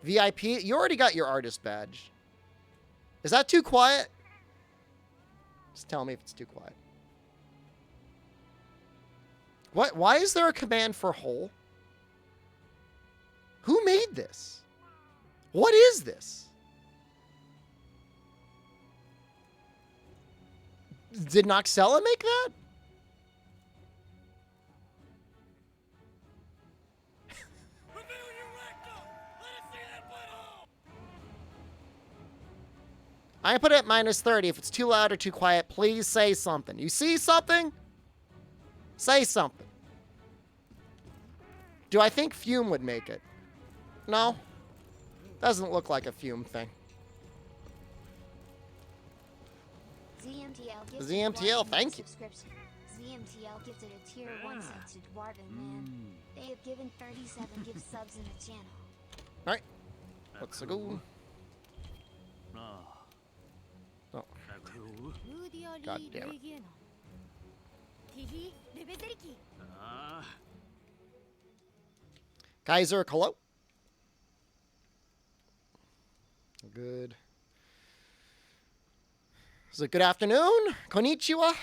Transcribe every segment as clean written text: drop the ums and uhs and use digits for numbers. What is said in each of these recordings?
VIP? You already got your artist badge. Is that too quiet? Just tell me if it's too quiet. What? Why is there a command for hole? Who made this? What is this? Did Noxella make that? I put it at -30. If it's too loud or too quiet, please say something. You see something? Say something. Do I think Fume would make it? No. Doesn't look like a Fume thing. ZMTL, thank you. ZMTL gifted a tier 1 sub to Dwarven Man. They have given 37 gift subs in the channel. Alright. Let's go. Oh. God damn it. Kaiser, hello. Good. Is it good afternoon? Konnichiwa.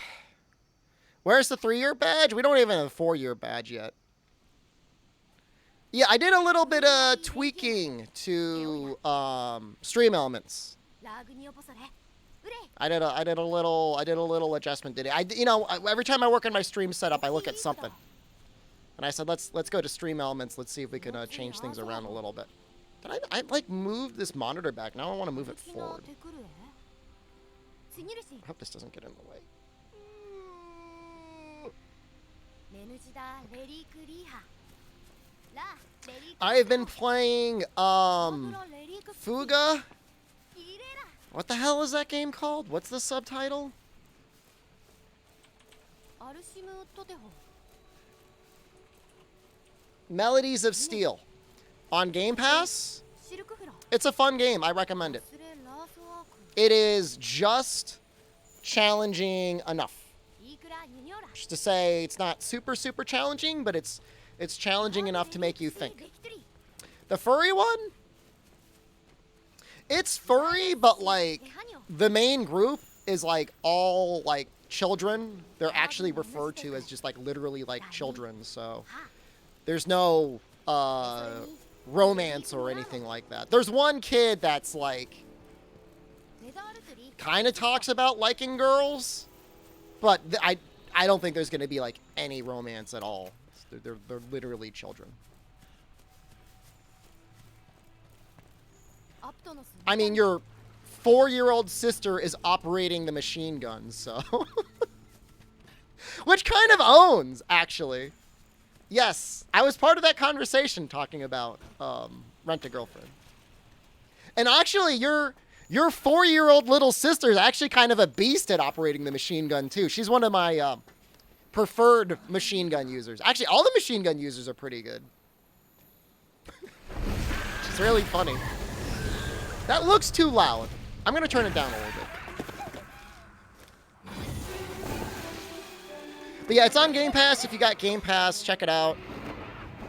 Where's the 3-year badge? We don't even have a 4-year badge yet. Yeah, I did a little bit of tweaking to stream elements. I did a little adjustment today. Every time I work on my stream setup, I look at something. And I said, let's go to stream elements. Let's see if we can change things around a little bit. But I like moved this monitor back. Now I want to move it forward. I hope this doesn't get in the way. I've been playing Fuga. What the hell is that game called? What's the subtitle? Melodies of Steel. On Game Pass. It's a fun game. I recommend it. It is just challenging enough. Just to say it's not super challenging, but it's challenging enough to make you think. The furry one? It's furry, but like the main group is like all like children. They're actually referred to as just like literally like children, so there's no romance or anything like that. There's one kid that's like kind of talks about liking girls, but I don't think there's going to be like any romance at all. They're literally children. I mean, your 4-year-old sister is operating the machine gun, so which kind of owns, actually. Yes, I was part of that conversation talking about Rent-A-Girlfriend. And actually, your 4-year-old little sister is actually kind of a beast at operating the machine gun, too. She's one of my preferred machine gun users. Actually, all the machine gun users are pretty good. She's really funny. That looks too loud. I'm going to turn it down a little bit. But yeah, it's on Game Pass. If you got Game Pass, check it out.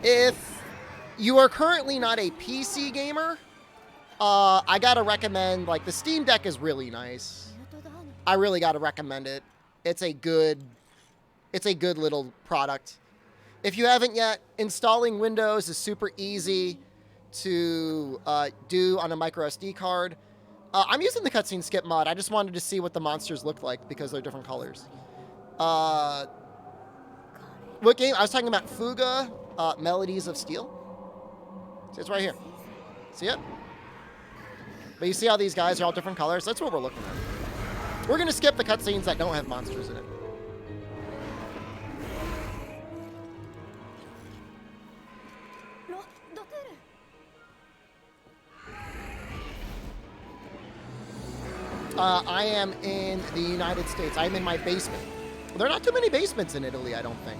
If you are currently not a PC gamer, I gotta recommend, like, the Steam Deck is really nice. I really gotta recommend it. It's a good little product. If you haven't yet, installing Windows is super easy to do on a micro SD card. I'm using the cutscene skip mod. I just wanted to see what the monsters look like because they're different colors. What game? I was talking about Fuga, Melodies of Steel. See, it's right here. See it? But you see how these guys are all different colors? That's what we're looking at. We're going to skip the cutscenes that don't have monsters in it. I am in the United States. I'm in my basement. There are not too many basements in Italy, I don't think.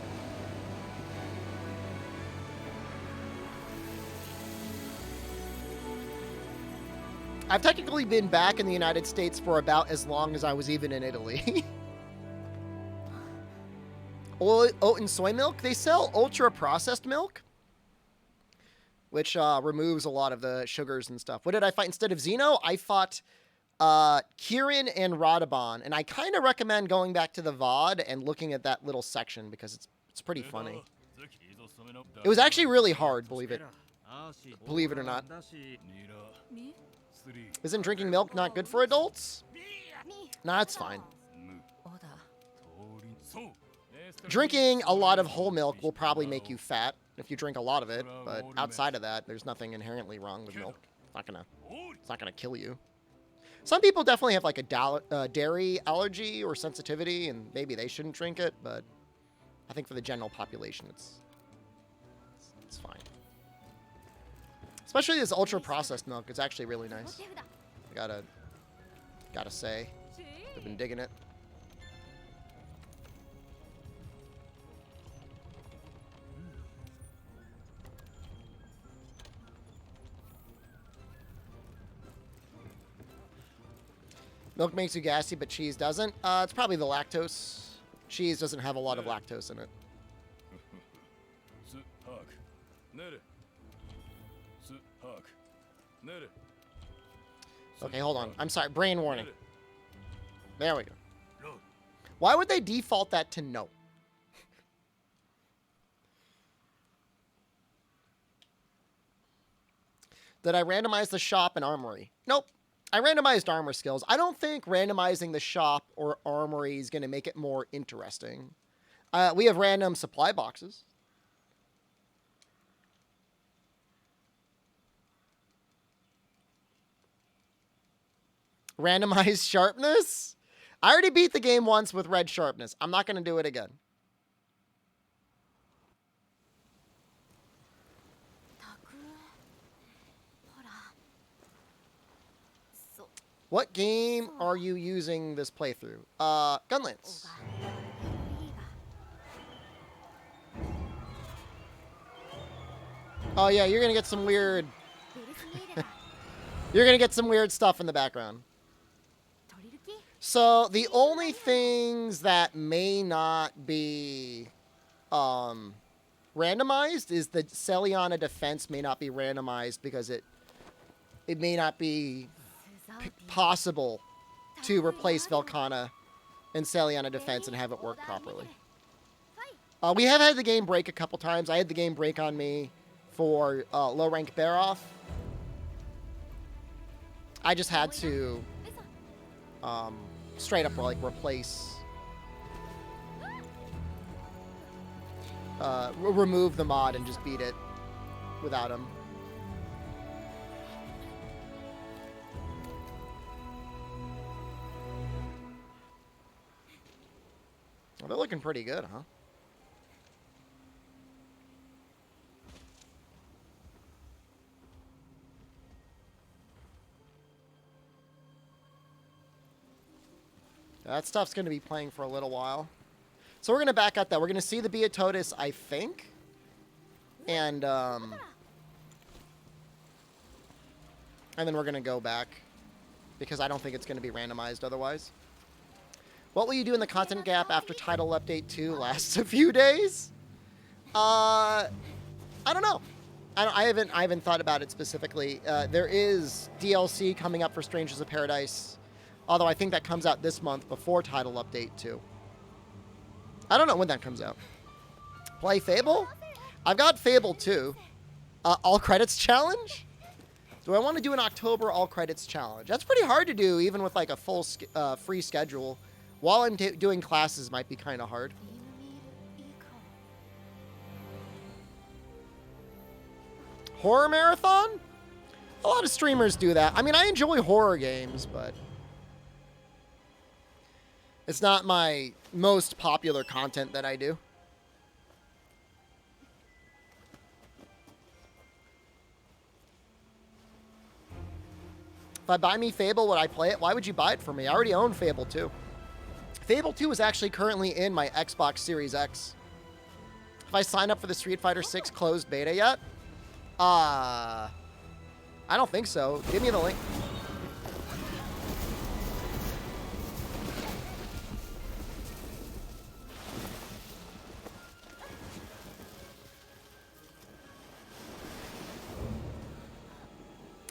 I've technically been back in the United States for about as long as I was even in Italy. Oat and soy milk? They sell ultra-processed milk? which removes a lot of the sugars and stuff. What did I fight instead of Xeno? I fought Kirin and Radabon, and I kind of recommend going back to the VOD and looking at that little section because it's pretty funny. It was actually really hard, believe it or not. Isn't drinking milk not good for adults? Nah, it's fine. Drinking a lot of whole milk will probably make you fat if you drink a lot of it, but outside of that, there's nothing inherently wrong with milk. It's not gonna kill you. Some people definitely have like a dairy allergy or sensitivity, and maybe they shouldn't drink it, but I think for the general population, it's fine. Especially this ultra-processed milk. It's actually really nice. I gotta say, I've been digging it. Milk makes you gassy, but cheese doesn't. It's probably the lactose. Cheese doesn't have a lot of lactose in it. Okay, hold on. I'm sorry. Brain warning. There we go. Why would they default that to no? Did I randomize the shop and armory? Nope. I randomized armor skills. I don't think randomizing the shop or armory is going to make it more interesting. We have random supply boxes. Randomized sharpness? I already beat the game once with red sharpness. I'm not going to do it again. What game are you using this playthrough? Gunlance. Oh yeah, you're gonna get some weird... You're gonna get some weird stuff in the background. So, the only things that may not be randomized is the Celiana defense may not be randomized because it may not be possible to replace Velkhana and Celiana defense and have it work properly. We have had the game break a couple times. I had the game break on me for low rank Baroth. I just had to straight up like replace, remove the mod and just beat it without him. Well, they're looking pretty good, huh? That stuff's going to be playing for a little while. So we're going to back out that. We're going to see the Beatotis, I think. And then we're going to go back. Because I don't think it's going to be randomized otherwise. What will you do in the content gap after Title Update 2 lasts a few days? I don't know. I haven't thought about it specifically. There is DLC coming up for Strangers of Paradise. Although I think that comes out this month before Title Update 2. I don't know when that comes out. Play Fable? I've got Fable 2. All Credits Challenge? Do I want to do an October All Credits Challenge? That's pretty hard to do, even with like a full free schedule. While I'm doing classes might be kind of hard. Horror Marathon? A lot of streamers do that. I mean, I enjoy horror games, but it's not my most popular content that I do. If I buy me Fable, would I play it? Why would you buy it for me? I already own Fable 2. Fable 2 is actually currently in my Xbox Series X. Have I signed up for the Street Fighter 6 closed beta yet? I don't think so. Give me the link.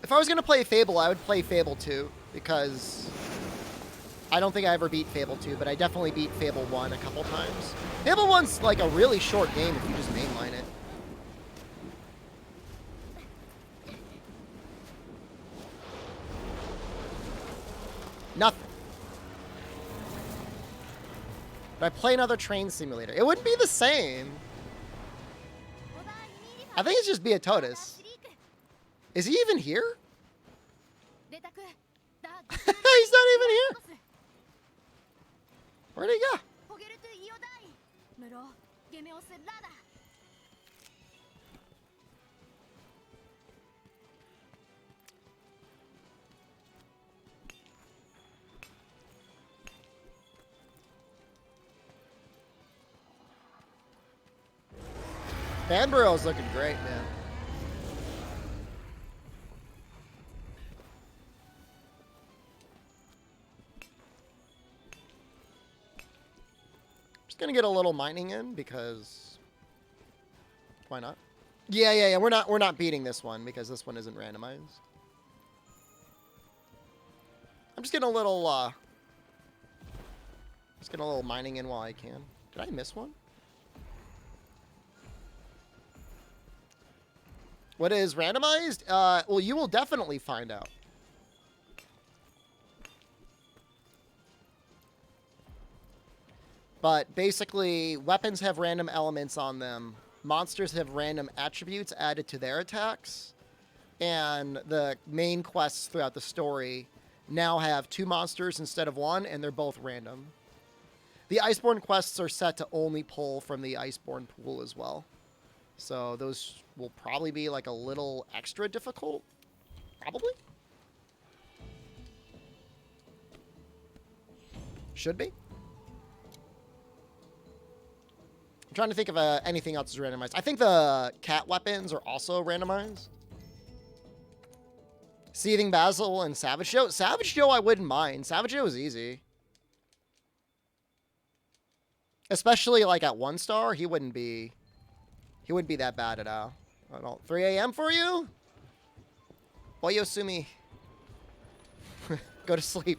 If I was going to play Fable, I would play Fable 2, because I don't think I ever beat Fable 2, but I definitely beat Fable 1 a couple times. Fable 1's like a really short game if you just mainline it. Nothing. But I play another train simulator. It wouldn't be the same. I think it's just Beatotus. Is he even here? He's not even here. Where'd he go? Banbury's looking great, man. Just gonna get a little mining in because why not? Yeah. We're not beating this one because this one isn't randomized. I'm just getting a little mining in while I can. Did I miss one? What is randomized? Well, you will definitely find out. But basically, weapons have random elements on them. Monsters have random attributes added to their attacks. And the main quests throughout the story now have 2 monsters instead of 1, and they're both random. The Iceborne quests are set to only pull from the Iceborne pool as well. So those will probably be like a little extra difficult. Probably. Should be. I'm trying to think of anything else is randomized. I think the cat weapons are also randomized. Seething Basil and Savage Joe. Savage Joe I wouldn't mind. Savage Joe is easy. Especially like at 1 star, he wouldn't be that bad at all. I don't. 3 a.m. for you? Oyosumi. Go to sleep.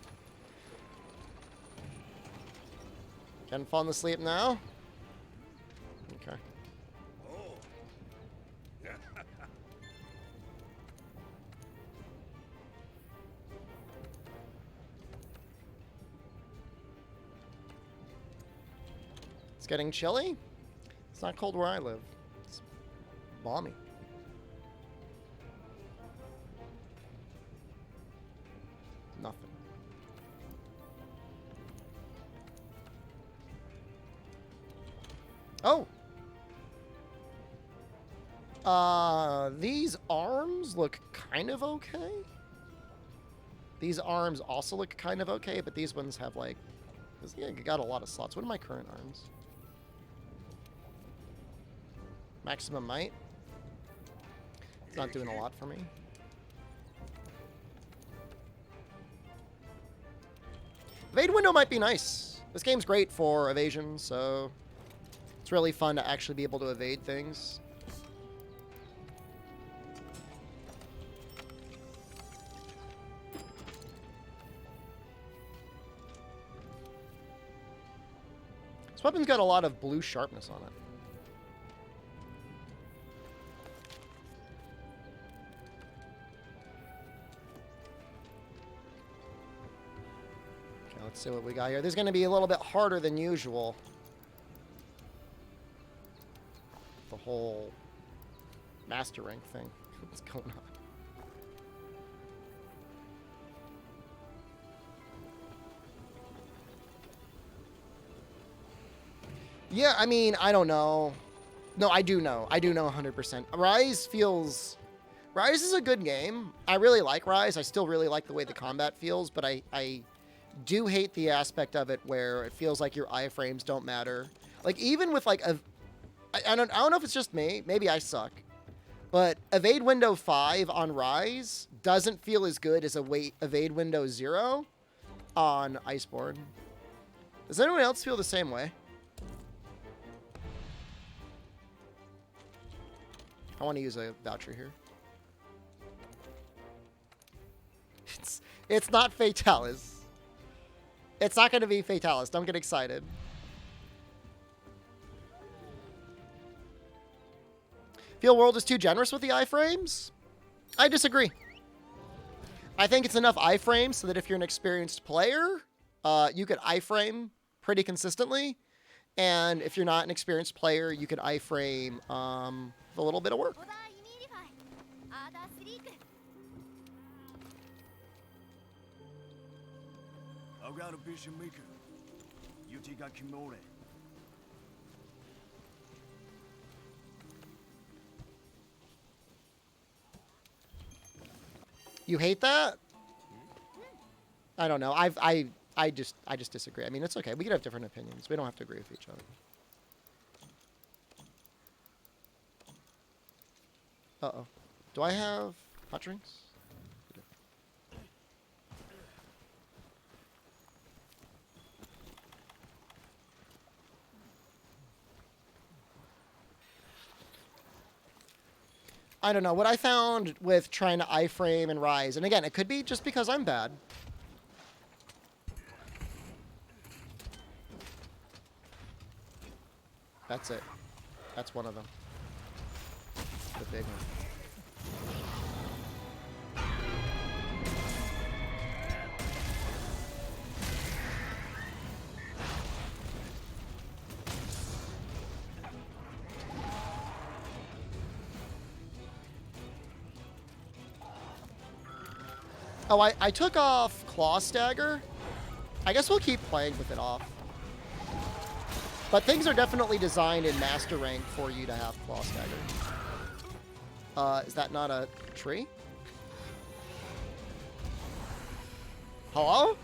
Can fall asleep now? Okay. It's getting chilly. It's not cold where I live. It's balmy. Nothing. Oh! These arms look kind of okay. These arms also look kind of okay, but these ones have like... Yeah, got a lot of slots. What are my current arms? Maximum might. It's not doing a lot for me. Evade window might be nice. This game's great for evasion, so it's really fun to actually be able to evade things. This weapon's got a lot of blue sharpness on it. Let's see what we got here. This is going to be a little bit harder than usual. The whole master rank thing. What's going on? Yeah, I mean, I don't know. No, I do know. I do know 100%. Rise is a good game. I really like Rise. I still really like the way the combat feels, but I do hate the aspect of it where it feels like your iframes don't matter. Like, even with, like, I don't know if it's just me. Maybe I suck. But Evade Window 5 on Rise doesn't feel as good as Evade Window 0 on Iceborne. Does anyone else feel the same way? I want to use a voucher here. It's not Fatalis. It's not going to be Fatalis. Don't get excited. Feel World is too generous with the iframes? I disagree. I think it's enough iframes so that if you're an experienced player, you could iframe pretty consistently. And if you're not an experienced player, you could iframe with a little bit of work. You hate that? I don't know. I just disagree. I mean, it's okay. We could have different opinions. We don't have to agree with each other. Uh-oh. Do I have hot drinks? I don't know. What I found with trying to iframe and rise, and again, it could be just because I'm bad. That's it. That's one of them. The big one. Oh, I took off Claw Stagger. I guess we'll keep playing with it off. But things are definitely designed in Master Rank for you to have Claw Stagger. Is that not a tree? Hello?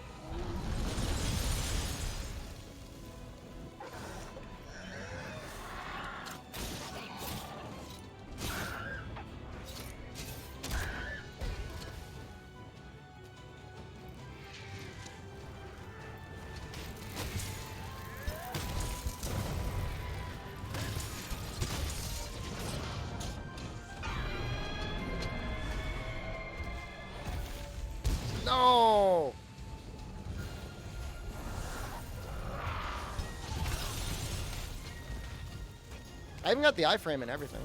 No! I even got the iframe and everything.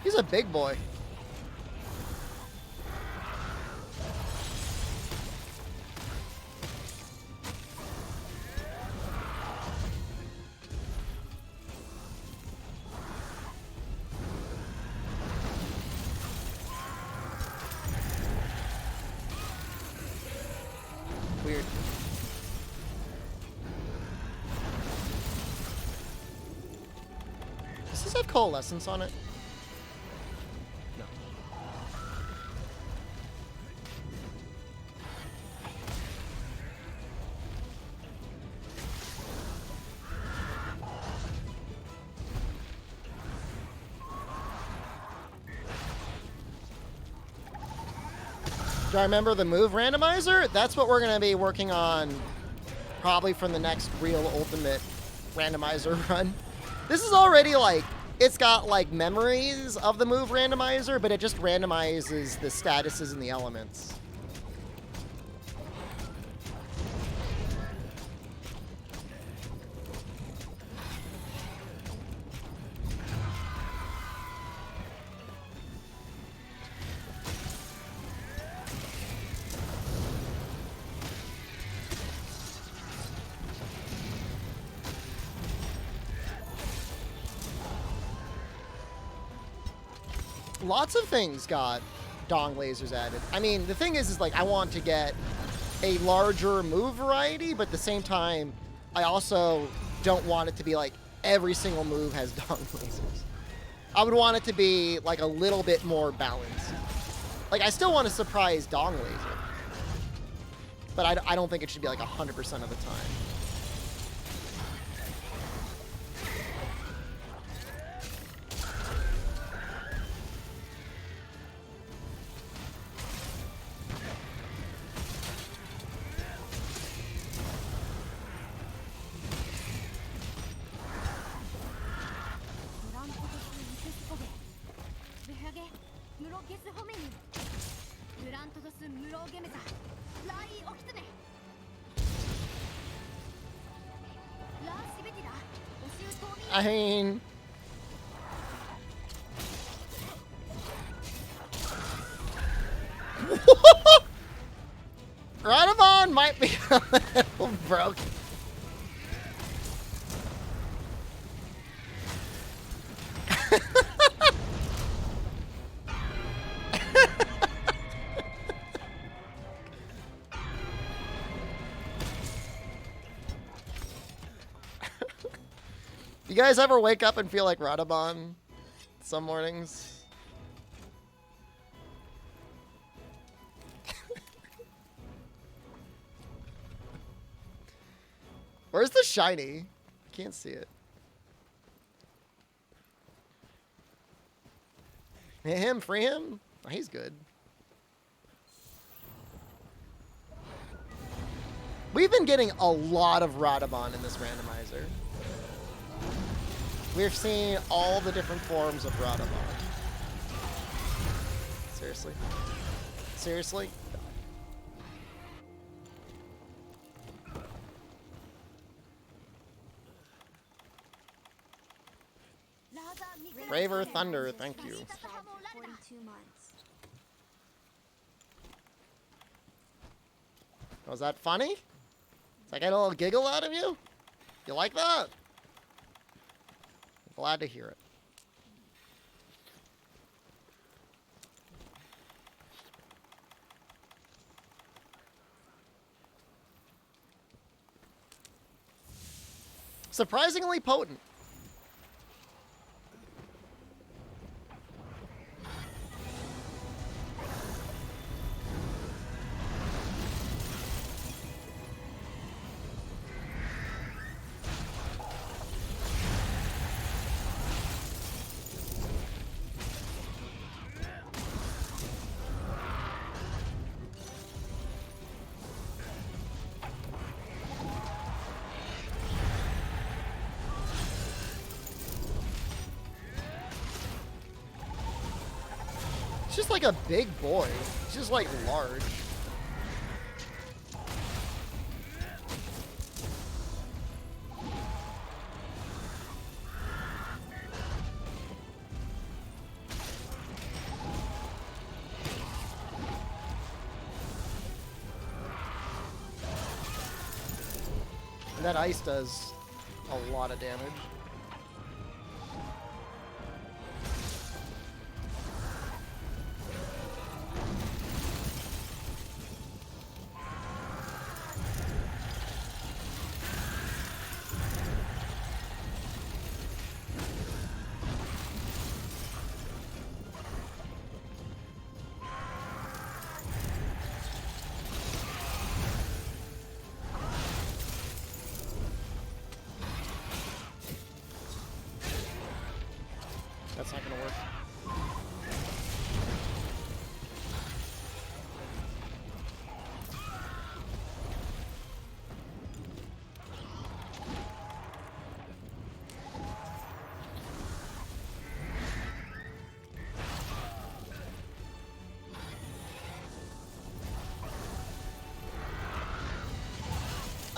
He's a big boy. Weird. Does this have coalescence on it? No. Do I remember the move randomizer? That's what we're going to be working on probably from the next real ultimate randomizer run. This is already like, it's got like memories of the move randomizer, but it just randomizes the statuses and the elements. Lots of things got dong lasers added. I mean, the thing is like I want to get a larger move variety, but at the same time, I also don't want it to be like every single move has dong lasers. I would want it to be like a little bit more balanced. Like I still want a surprise dong laser, but I don't think it should be like 100% of the time. I mean... Radamon might be a little broken. You guys ever wake up and feel like Radamon some mornings? Where's the shiny? I can't see it. Hit him, free him? Oh, he's good. We've been getting a lot of Radamon in this randomizer. We're seeing all the different forms of Radamon. Seriously? Seriously? Braver Thunder, thank you. 42 months. Was that funny? Did I get a little giggle out of you? You like that? Glad to hear it. Surprisingly potent. It's just like a big boy. It's just like large. And that ice does a lot of damage. That's not gonna work.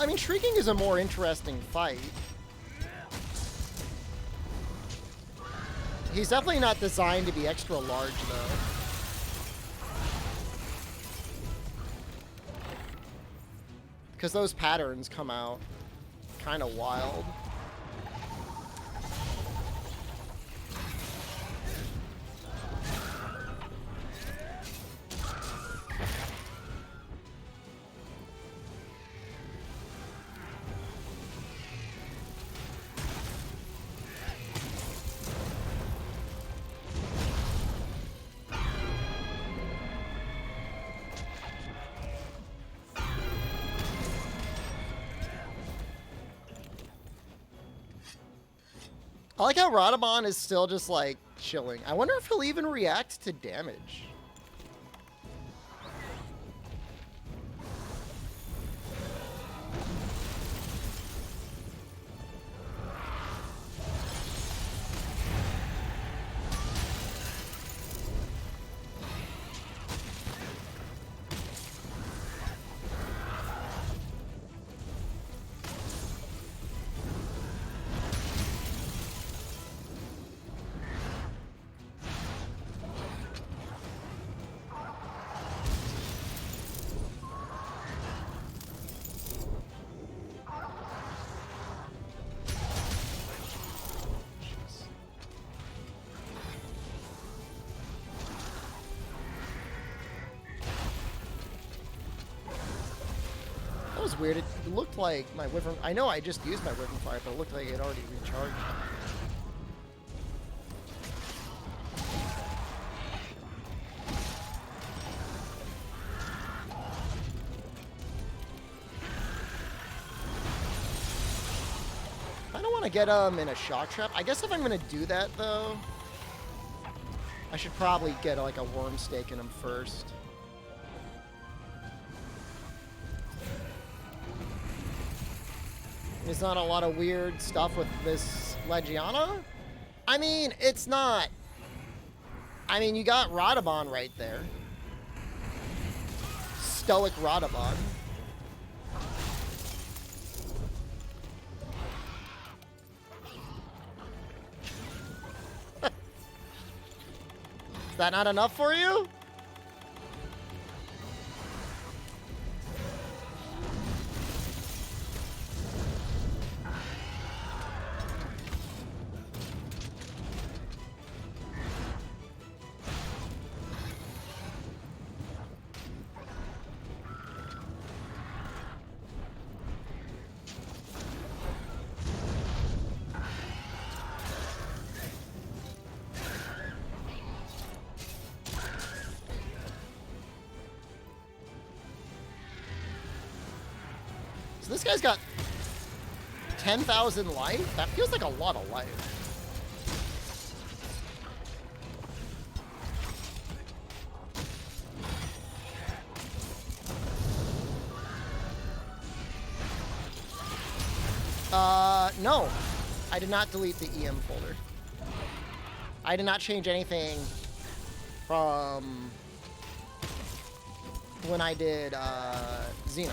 I mean, Shrieking is a more interesting fight. He's definitely not designed to be extra large, though. Because those patterns come out kind of wild. I like how Radamon is still just, like, chilling. I wonder if he'll even react to damage. was weird. It looked like my Wyvern... I know I just used my Wyvern Fire, but it looked like it already recharged. I don't want to get him in a shock trap. I guess if I'm going to do that, though, I should probably get like a worm stake in him first. There's not a lot of weird stuff with this Legiana. I mean, it's not. I mean, you got Radabon right there. Stoic Radabon. Is that not enough for you? So this guy's got 10,000 life? That feels like a lot of life. No. I did not delete the EM folder. I did not change anything from when I did Xeno.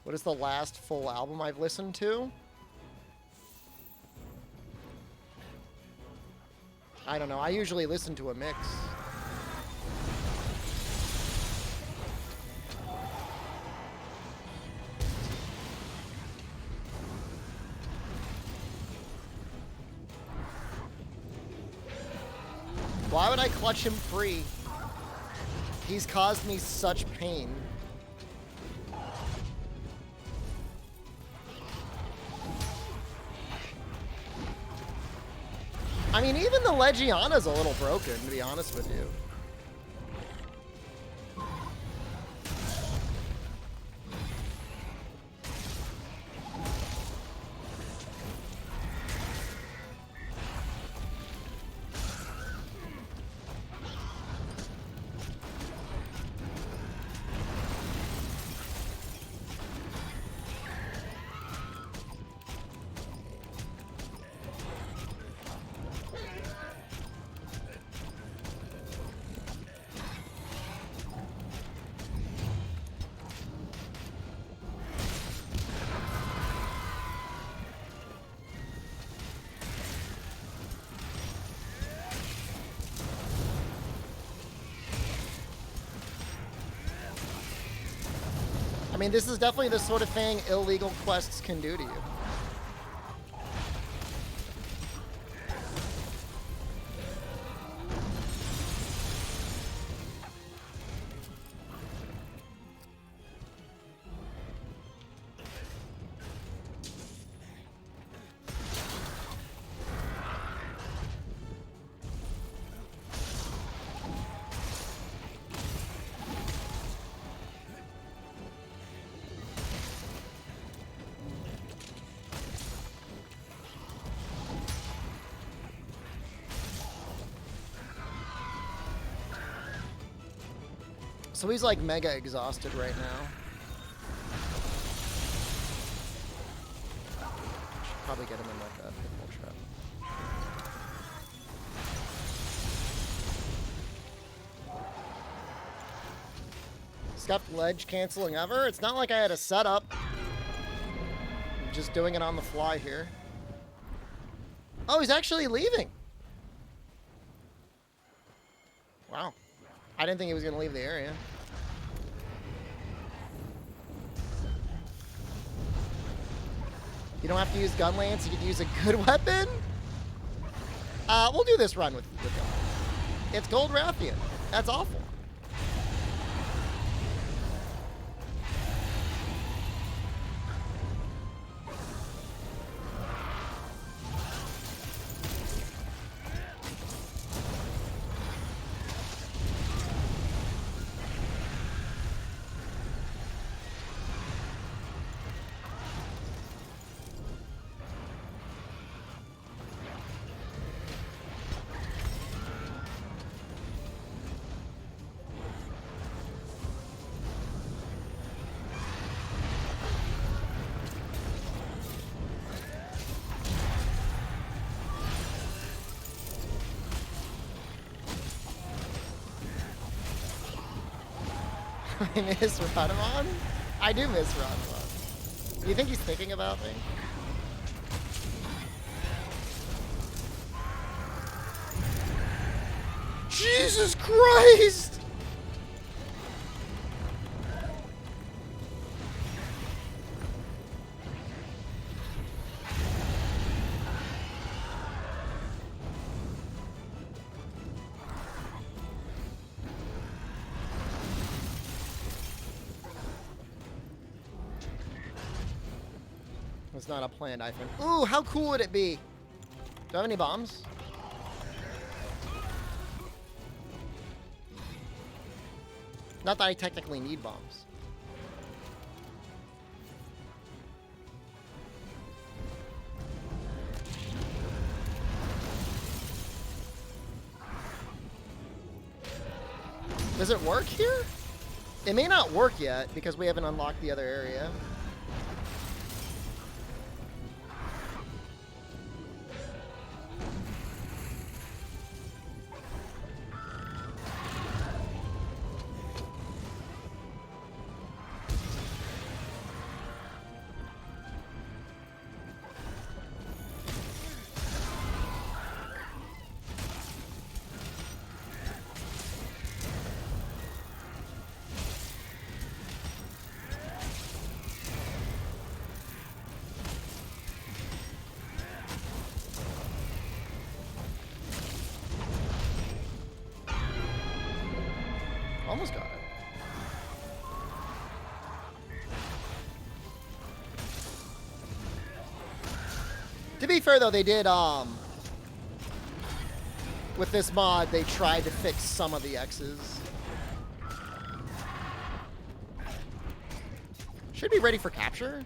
What is the last full album I've listened to? I don't know. I usually listen to a mix. Why would I clutch him free? He's caused me such pain. I mean, even the Legiana's a little broken, to be honest with you. I mean, this is definitely the sort of thing illegal quests can do to you. So he's like mega exhausted right now. Should probably get him in like a pitbull trap. Scuffed ledge canceling ever? It's not like I had a setup. I'm just doing it on the fly here. Oh, he's actually leaving. Wow. I didn't think he was going to leave the area. You don't have to use gun lance. You can use a good weapon. We'll do this run with gun. It's Gold Rathian. That's awful. I miss Radamon? I do miss Radamon. Do you think he's thinking about me? Jesus Christ! It's not a planned iPhone. Ooh, how cool would it be? Do I have any bombs? Not that I technically need bombs. Does it work here? It may not work yet because we haven't unlocked the other area. Almost got it. To be fair though, they did with this mod they tried to fix some of the X's. Should be ready for capture.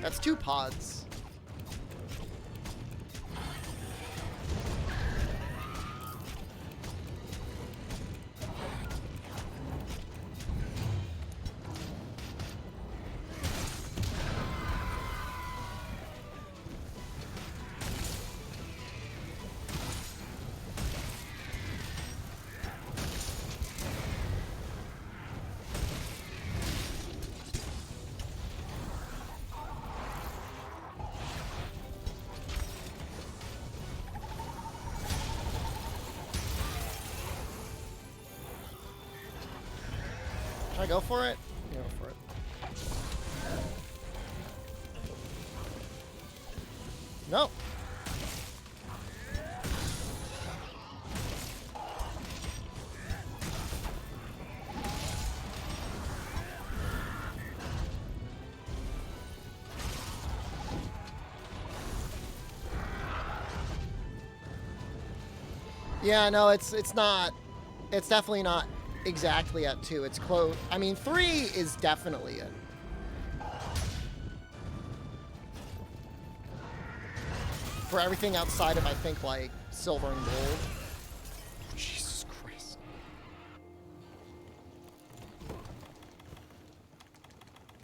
That's 2 pods. Should I go for it? Yeah, go for it. No. Yeah, no, it's not. It's definitely not exactly at 2. It's close. I mean, 3 is definitely it. For everything outside of, I think, like, silver and gold. Jesus Christ.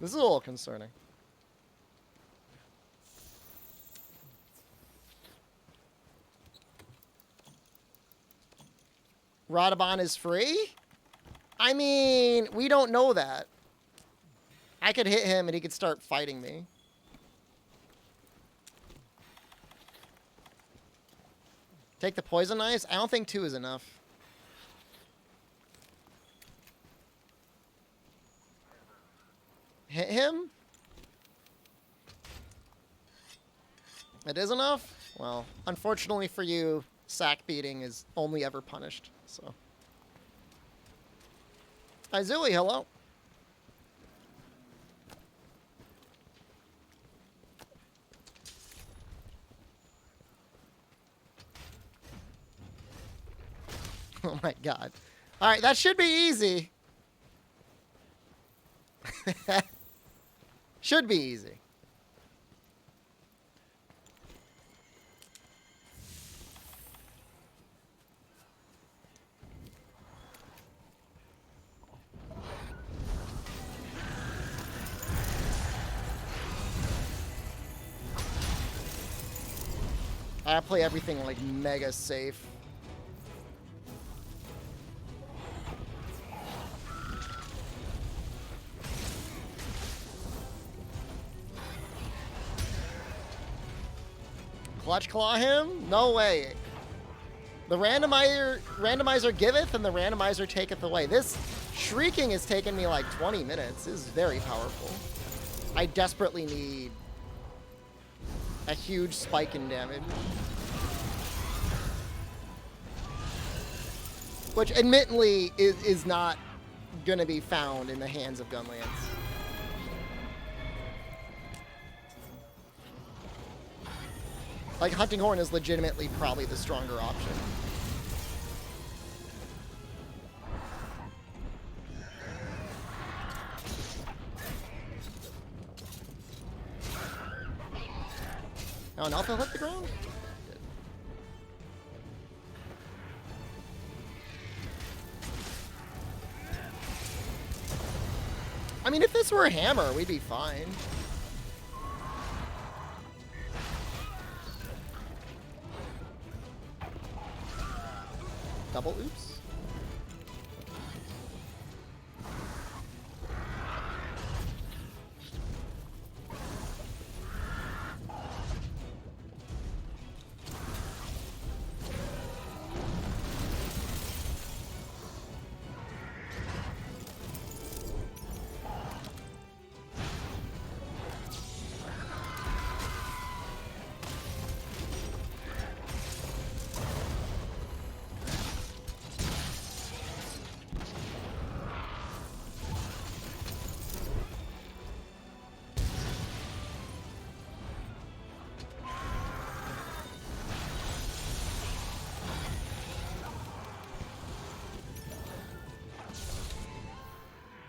This is a little concerning. Radamon is free? I mean, we don't know that. I could hit him and he could start fighting me. Take the poison knives? I don't think 2 is enough. Hit him? It is enough? Well, unfortunately for you, sack beating is only ever punished, so. Izui, hello. Oh my god. Alright, that should be easy. Should be easy. I play everything like mega safe. Clutch claw him? No way. The randomizer giveth and the randomizer taketh away. This shrieking has taken me like 20 minutes. This is very powerful. I desperately need a huge spike in damage. Which admittedly is not gonna be found in the hands of Gunlance. Like, Hunting Horn is legitimately probably the stronger option. Oh, an alpha hit the ground? Good. I mean, if this were a hammer, we'd be fine. Double oops.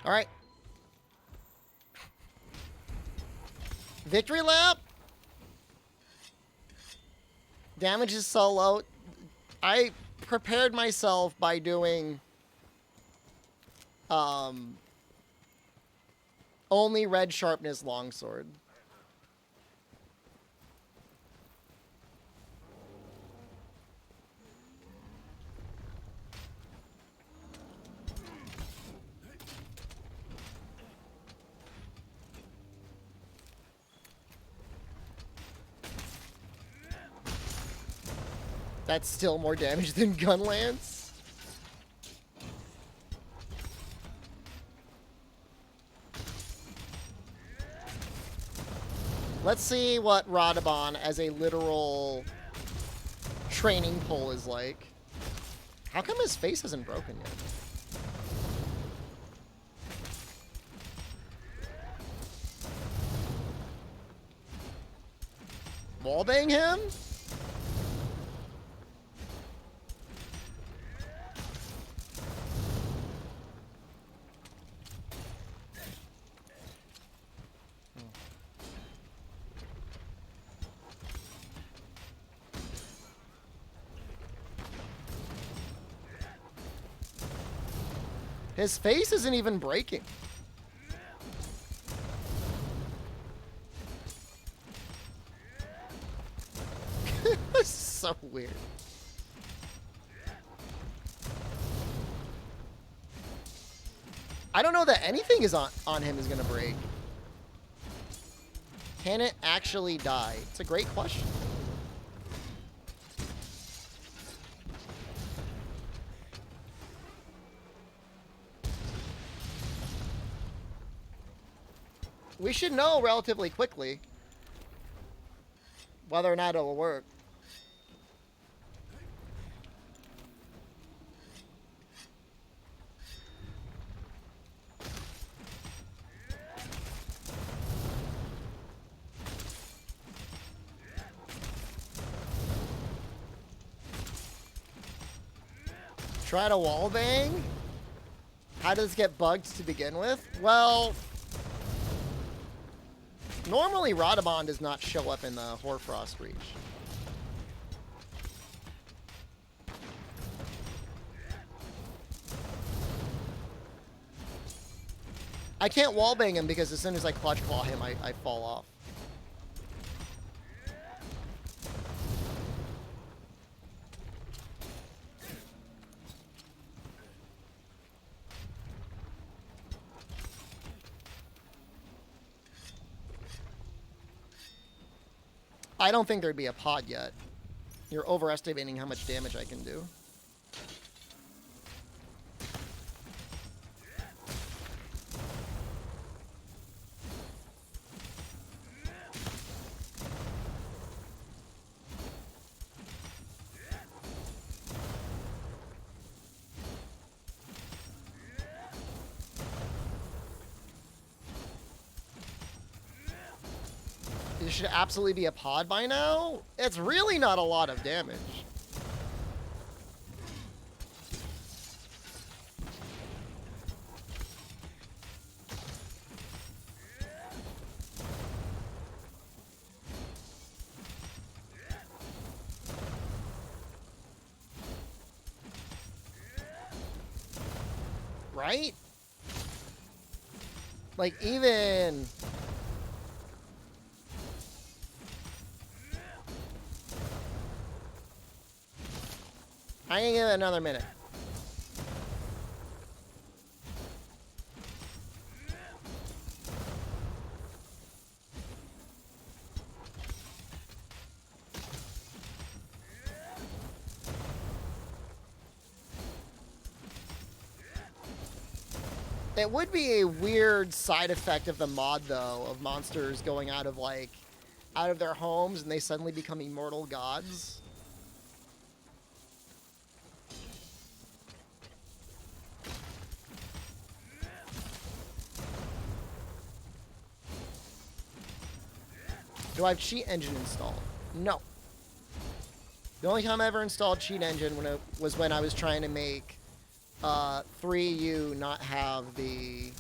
All right. Victory lap. Damage is so low. I prepared myself by doing only red sharpness longsword. That's still more damage than Gunlance. Let's see what Radabon as a literal training pole is like. How come his face isn't broken yet? Wallbang him? His face isn't even breaking. This is so weird. I don't know that anything is on him is gonna break. Can it actually die? It's a great question. We should know relatively quickly. whether or not it'll work. Try to wallbang? How does it get bugged to begin with? Well, normally Radabon does not show up in the Hoarfrost Reach. I can't wallbang him because as soon as I Clutch Claw him, I fall off. I don't think there'd be a pod yet. You're overestimating how much damage I can do. This should absolutely be a pod by now. It's really not a lot of damage. Right? Like, even... I can give it another minute. It would be a weird side effect of the mod, though, of monsters going out of, like, out of their homes and they suddenly become immortal gods. Do I have Cheat Engine installed? No. The only time I ever installed Cheat Engine was when I was trying to make 3U not have the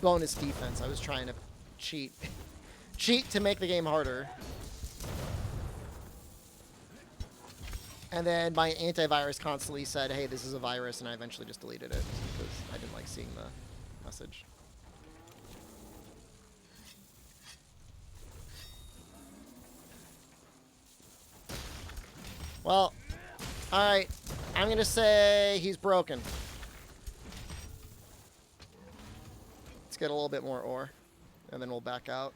bonus defense. I was trying to cheat to make the game harder. And then my antivirus constantly said, hey, this is a virus, and I eventually just deleted it because I didn't like seeing the message. Well, alright. I'm going to say he's broken. Let's get a little bit more ore, and then we'll back out.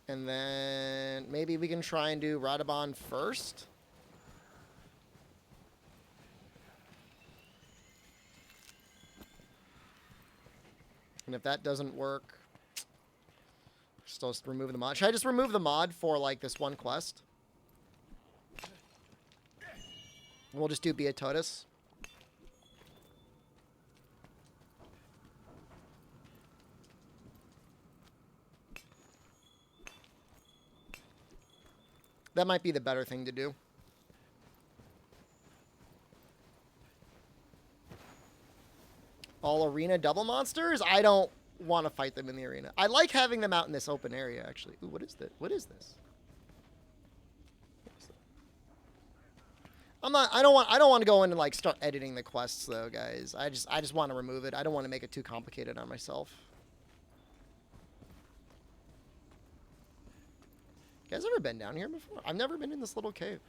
And then maybe we can try and do Radabon first. And if that doesn't work, still just remove the mod. Should I just remove the mod for, like, this one quest? We'll just do Beatotus. That might be the better thing to do. All arena double monsters? I don't want to fight them in the arena. I like having them out in this open area, actually. Ooh, what is this? What is this? I don't want to go in and, like, start editing the quests, though, guys. I just want to remove it. I don't want to make it too complicated on myself. You guys ever been down here before? I've never been in this little cave.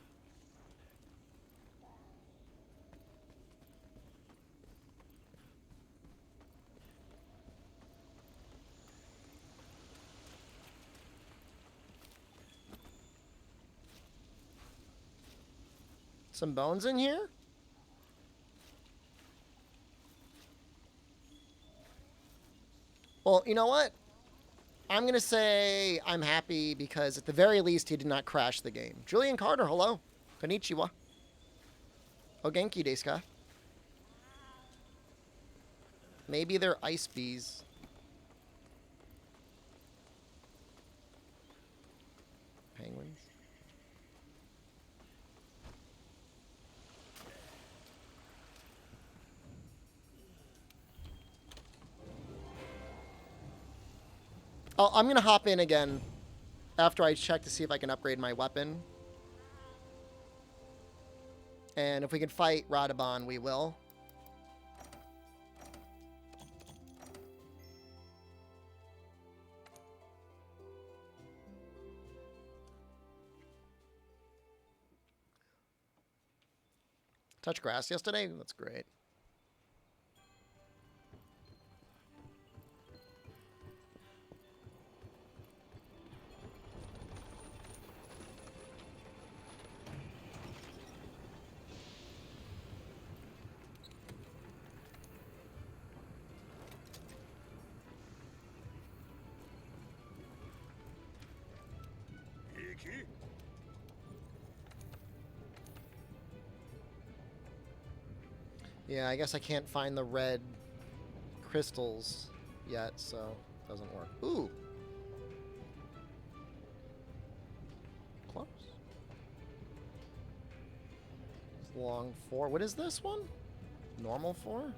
Some bones in here? Well, you know what? I'm going to say I'm happy because at the very least he did not crash the game. Julian Carter, hello. Konnichiwa. O genki desu ka? Maybe they're ice bees. Penguins. Oh, I'm going to hop in again after I check to see if I can upgrade my weapon. And if we can fight Radabon, we will. Touch grass yesterday? That's great. Yeah, I guess I can't find the red crystals yet, so it doesn't work. Ooh. Close. Long 4. What is this one? Normal 4?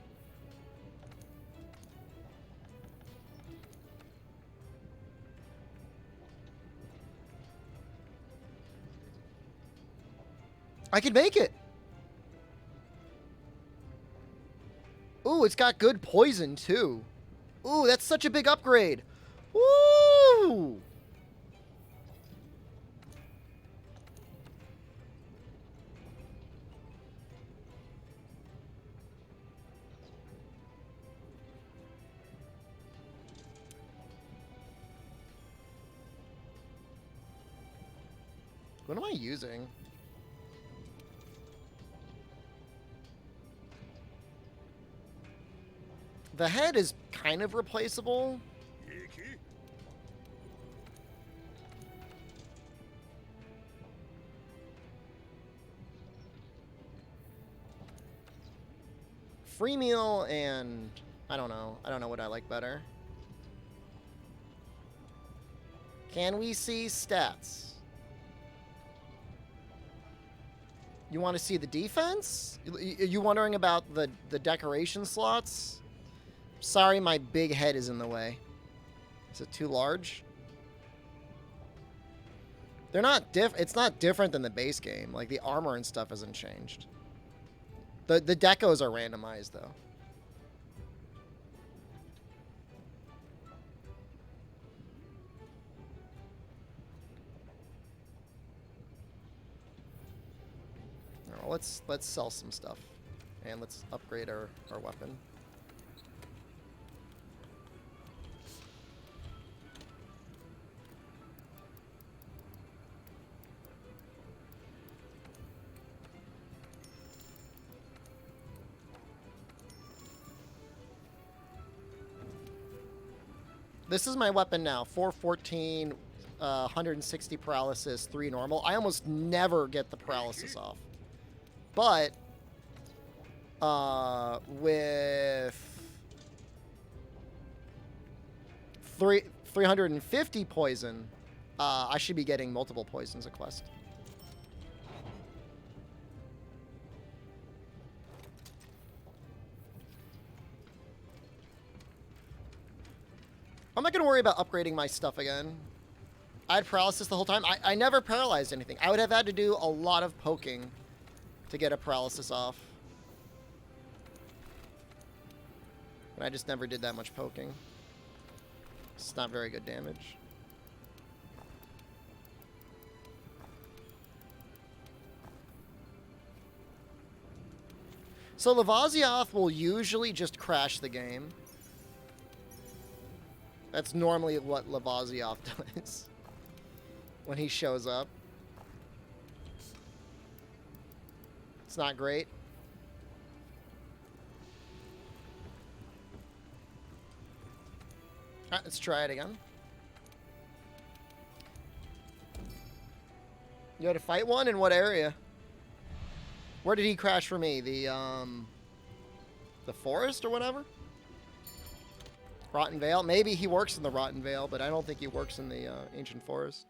I could make it! Ooh, it's got good poison, too. Ooh, that's such a big upgrade. Woo! What am I using? The head is kind of replaceable. Free meal and I don't know. I don't know what I like better. Can we see stats? You want to see the defense? Are you wondering about the decoration slots? Sorry, my big head is in the way. Is it too large? They're not it's not different than the base game. Like, the armor and stuff hasn't changed. The decos are randomized, though. All right, let's sell some stuff. And let's upgrade our weapon. This is my weapon now. 414, 160 paralysis, 3 normal. I almost never get the paralysis off. But with 350 poison, I should be getting multiple poisons a quest. I'm not going to worry about upgrading my stuff again. I had paralysis the whole time. I never paralyzed anything. I would have had to do a lot of poking to get a paralysis off. And I just never did that much poking. It's not very good damage. So Lavazioth will usually just crash the game. That's normally what Lavazioth does when he shows up. It's not great. Alright, let's try it again. You had to fight one? In what area? Where did he crash for me? The forest or whatever? Rotten Vale? Maybe he works in the Rotten Vale, but I don't think he works in the Ancient Forest.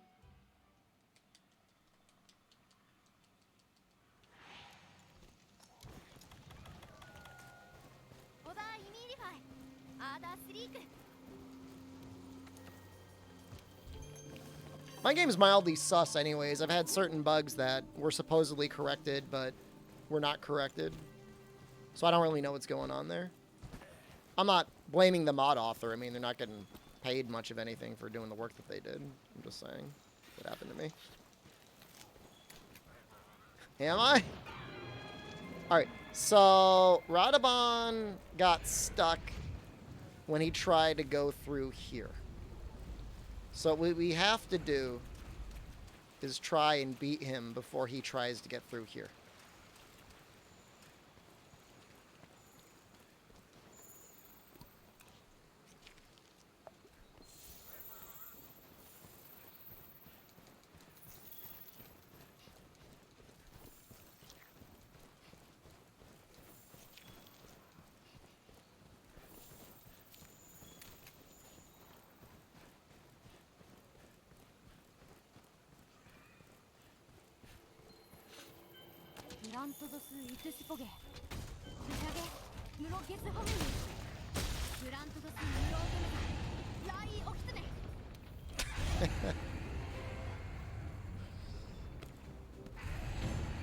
My game's mildly sus anyways. I've had certain bugs that were supposedly corrected, but were not corrected. So I don't really know what's going on there. I'm not blaming the mod author. I mean, they're not getting paid much of anything for doing the work that they did. I'm just saying what happened to me. Am I? Alright, so Radabon got stuck when he tried to go through here. So what we have to do is try and beat him before he tries to get through here.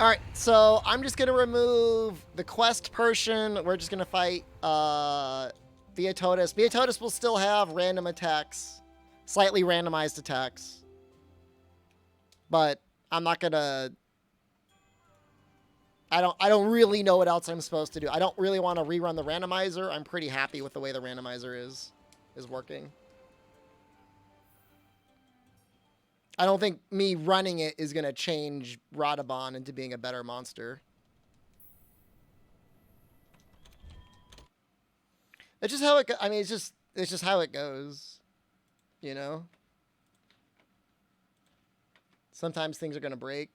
Alright, so I'm just going to remove the quest portion. We're just going to fight Beatotus. Beatotus will still have random attacks, slightly randomized attacks. But I'm not going to... I don't really know what else I'm supposed to do. I don't really want to rerun the randomizer. I'm pretty happy with the way the randomizer is working. I don't think me running it is going to change Radabon into being a better monster. It's just how it I mean, it's just how it goes, you know? Sometimes things are going to break.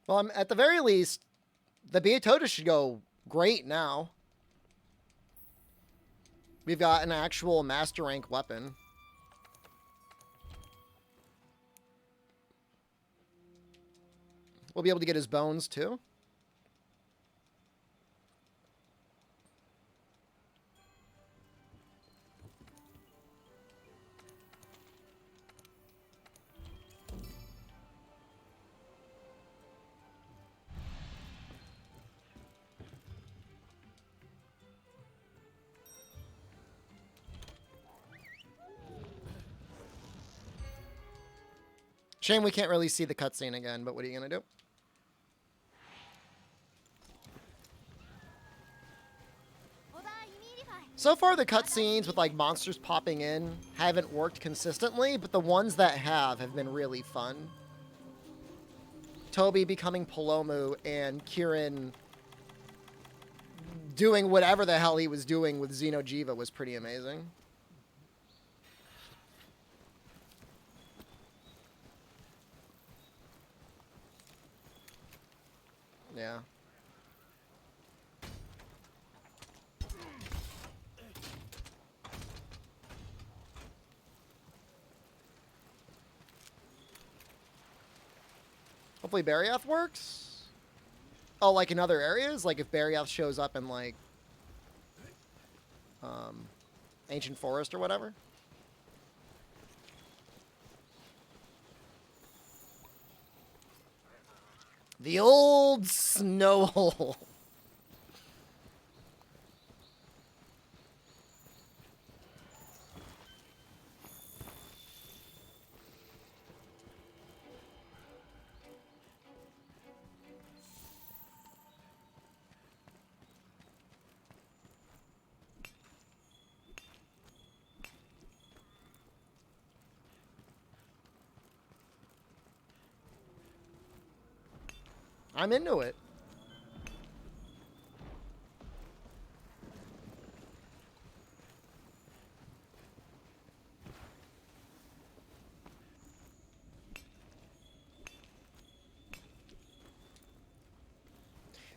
Well, at the very least, the Beatotus should go great now. We've got an actual master rank weapon. We'll be able to get his bones too. Shame we can't really see the cutscene again, but what are you going to do? So far, the cutscenes with like monsters popping in haven't worked consistently, but the ones that have been really fun. Toby becoming Palomu and Kieran doing whatever the hell he was doing with Xeno'jiiva was pretty amazing. Yeah. Hopefully Barioth works. Oh, like in other areas? Like if Barioth shows up in like Ancient Forest or whatever? The old snow hole. I'm into it.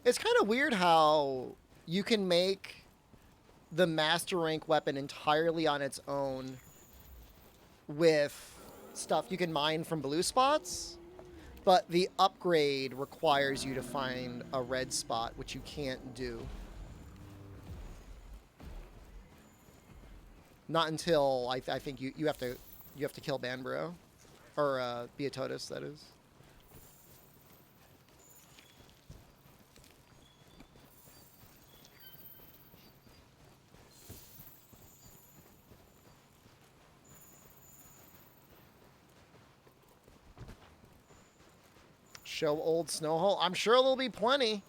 It's kind of weird how you can make the master rank weapon entirely on its own with stuff you can mine from blue spots, but the upgrade requires you to find a red spot, which you can't do. Not until I think you have to kill Banbro, or Beatotus, that is. Show old snowhole. I'm sure there'll be plenty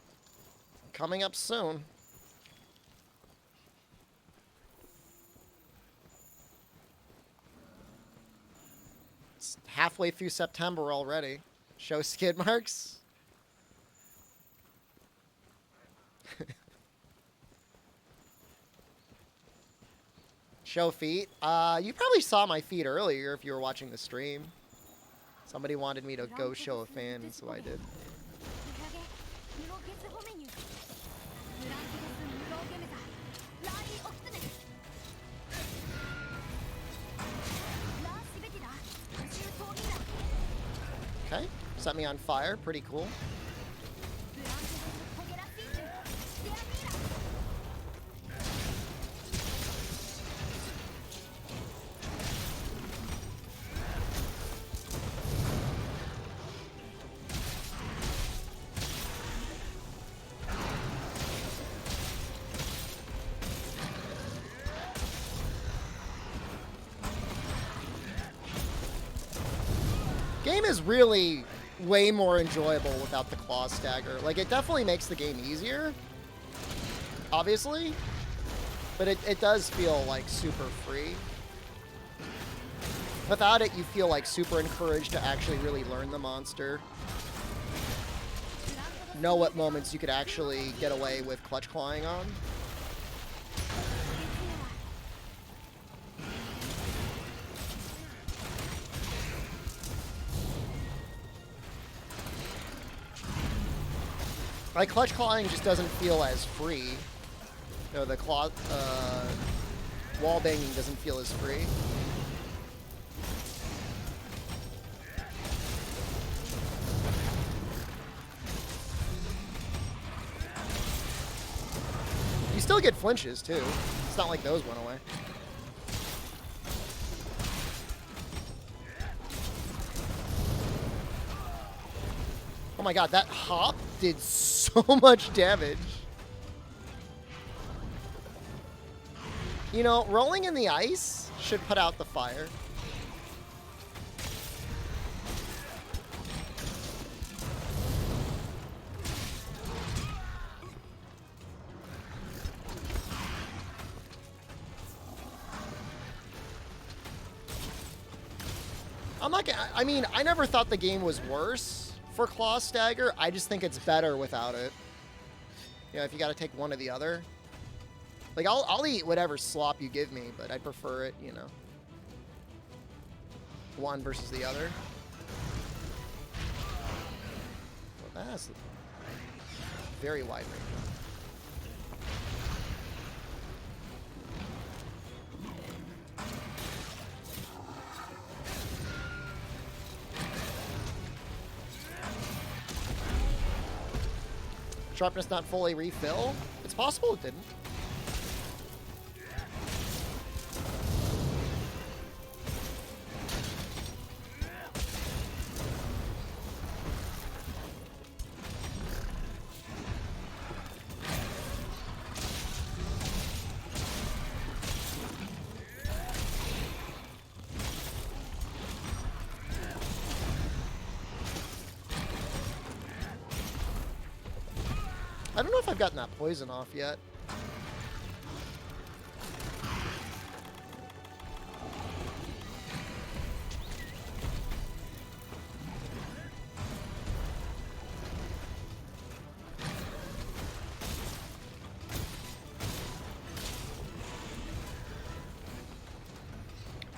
coming up soon. It's halfway through September already. Show skid marks. Show feet. You probably saw my feet earlier if you were watching the stream. Somebody wanted me to go show a fan, so I did. Okay, set me on fire, pretty cool. Game is really way more enjoyable without the claw stagger. Like, it definitely makes the game easier, obviously, but it does feel like super free. Without it, you feel like super encouraged to actually really learn the monster. Know what moments you could actually get away with clutch clawing on. Like, clutch clawing just doesn't feel as free. You know, the claw, wall banging doesn't feel as free. You still get flinches, too. It's not like those went away. Oh my god, that hop did so much damage. You know, rolling in the ice should put out the fire. I'm not gonna, I mean, I never thought the game was worse for claw stagger. I just think it's better without it. You know, if you gotta take one or the other. Like, I'll eat whatever slop you give me, but I prefer it, you know. One versus the other. Well, that's very wide range. Sharpness not fully refill? It's possible it didn't. I don't know if I've gotten that poison off yet.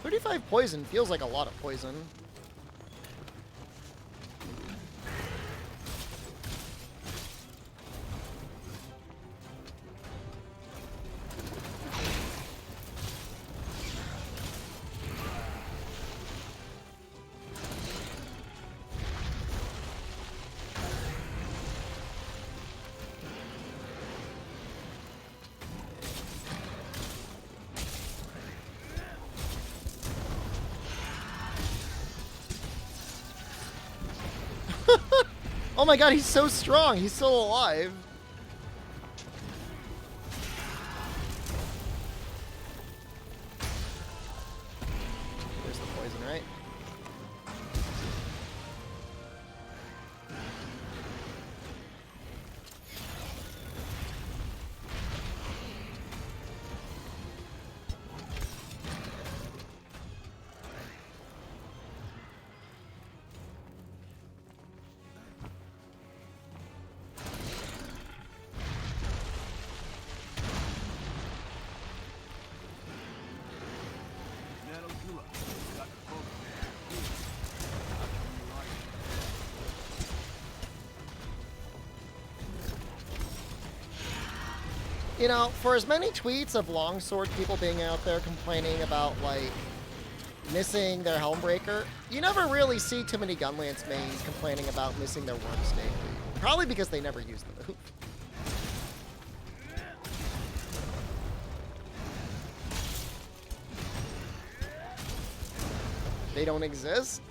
$35 poison feels like a lot of poison. Oh my god, he's so strong. He's still alive. There's the poison, right? You know, for as many tweets of longsword people being out there complaining about, like, missing their Helmbreaker, you never really see too many Gunlance mains complaining about missing their Worm Snake. Probably because they never use the move. They don't exist?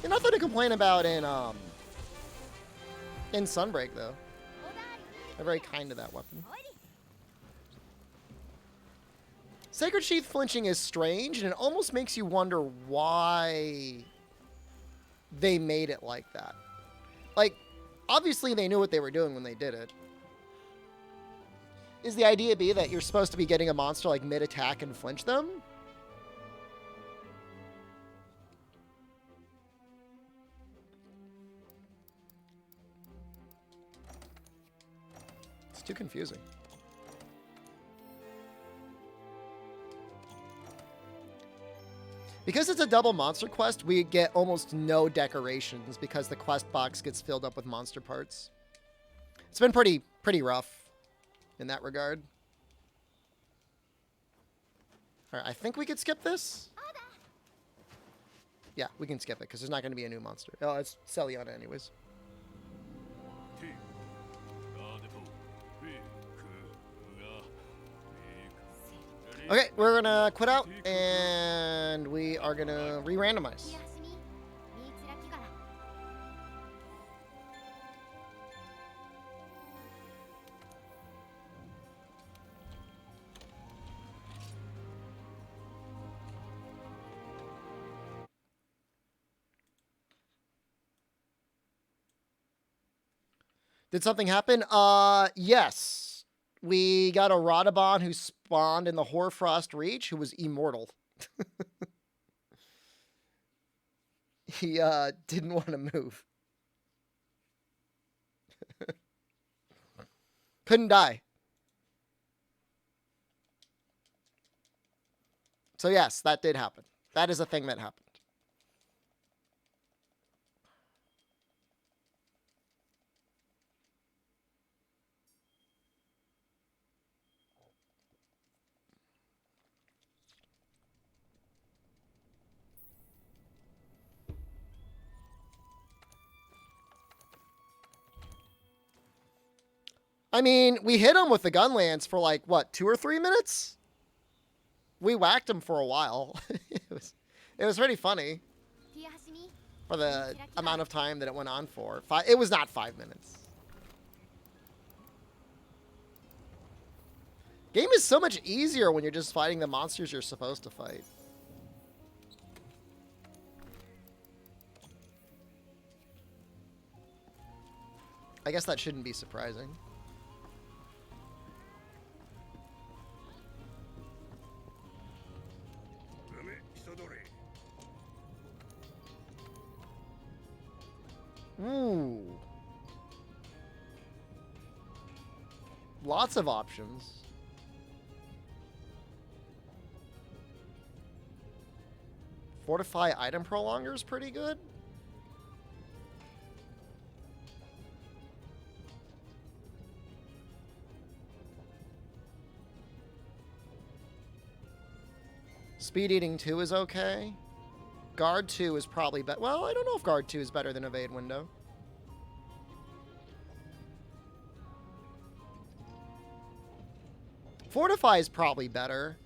Nothing to complain about in Sunbreak, though. They're very kind to that weapon. Sacred Sheath flinching is strange, and it almost makes you wonder why they made it like that. Like, obviously they knew what they were doing when they did it. Is the idea be that you're supposed to be getting a monster, like, mid-attack and flinch them? Too confusing. Because it's a double monster quest, we get almost no decorations because the quest box gets filled up with monster parts. It's been pretty rough in that regard. All right, I think we could skip this. Yeah, we can skip it because there's not going to be a new monster. Oh, it's Celiana anyways. Okay, we're gonna quit out, and we are gonna re-randomize. Did something happen? Yes. We got a Radabon who spawned in the Hoarfrost Reach, who was immortal. He didn't want to move. Couldn't die. So yes, that did happen. That is a thing that happened. I mean, we hit him with the Gunlance for like, what, 2 or 3 minutes? We whacked him for a while. it was pretty funny for the amount of time that it went on for. It was not 5 minutes. Game is so much easier when you're just fighting the monsters you're supposed to fight. I guess that shouldn't be surprising. Ooh. Lots of options. Fortify item prolonger is pretty good. Speed Eating 2 is okay. Guard 2 is probably better. Well, I don't know if Guard 2 is better than Evade Window. Fortify is probably better.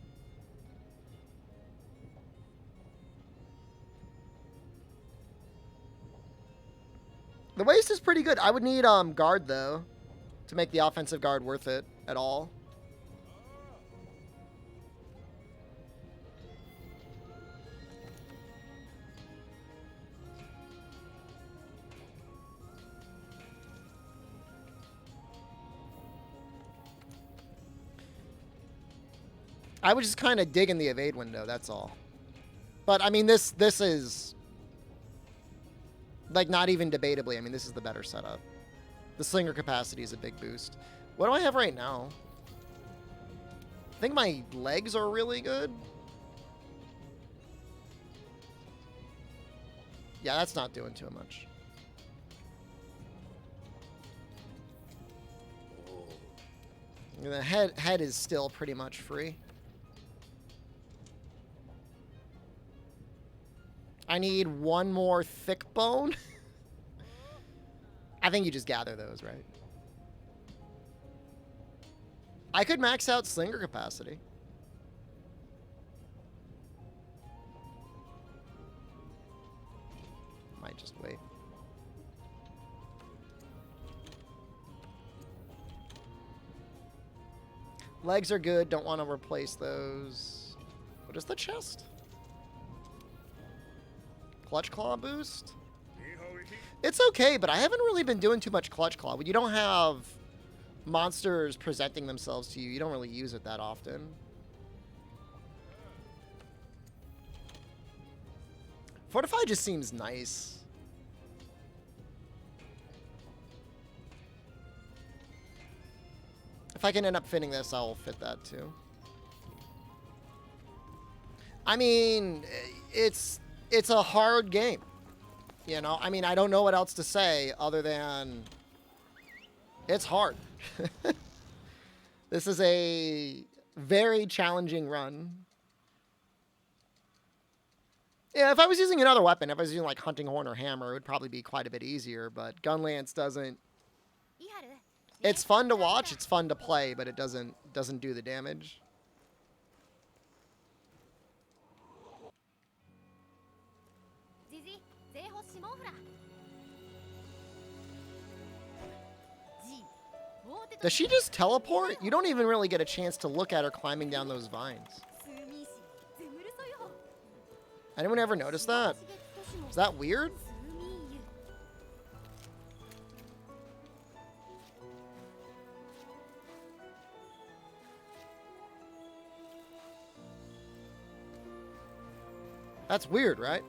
The waste is pretty good. I would need guard though to make the offensive guard worth it at all. I was just kind of digging the evade window, that's all. But I mean this is like not even debatably, I mean this is the better setup. The slinger capacity is a big boost. What do I have right now? I think my legs are really good. Yeah, that's not doing too much. The head is still pretty much free. I need one more thick bone. I think you just gather those, right? I could max out slinger capacity. Might just wait. Legs are good. Don't want to replace those. What is the chest? Clutch Claw boost? It's okay, but I haven't really been doing too much Clutch Claw. When you don't have monsters presenting themselves to you, you don't really use it that often. Fortify just seems nice. If I can end up fitting this, I'll fit that too. I mean, it's a hard game. You know, I mean, I don't know what else to say other than it's hard. This is a very challenging run. Yeah, if I was using another weapon, if I was using like Hunting Horn or Hammer, it would probably be quite a bit easier, but Gunlance doesn't. It's fun to watch, it's fun to play, but it doesn't do the damage. Does she just teleport? You don't even really get a chance to look at her climbing down those vines. Anyone ever notice that? Is that weird? That's weird, right?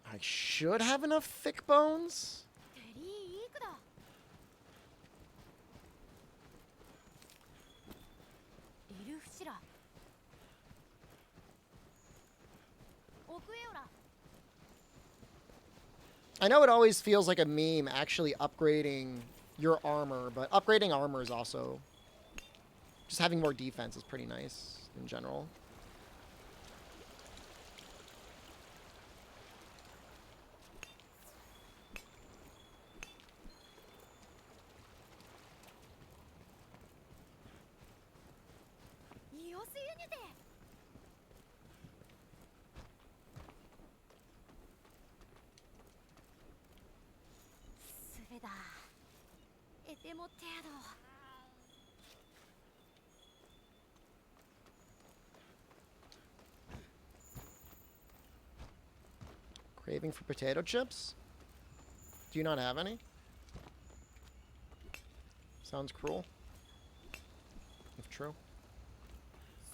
I should have enough thick bones. I know it always feels like a meme actually upgrading your armor, but upgrading armor is also just having more defense is pretty nice in general. Craving for potato chips? Do you not have any? Sounds cruel. If true.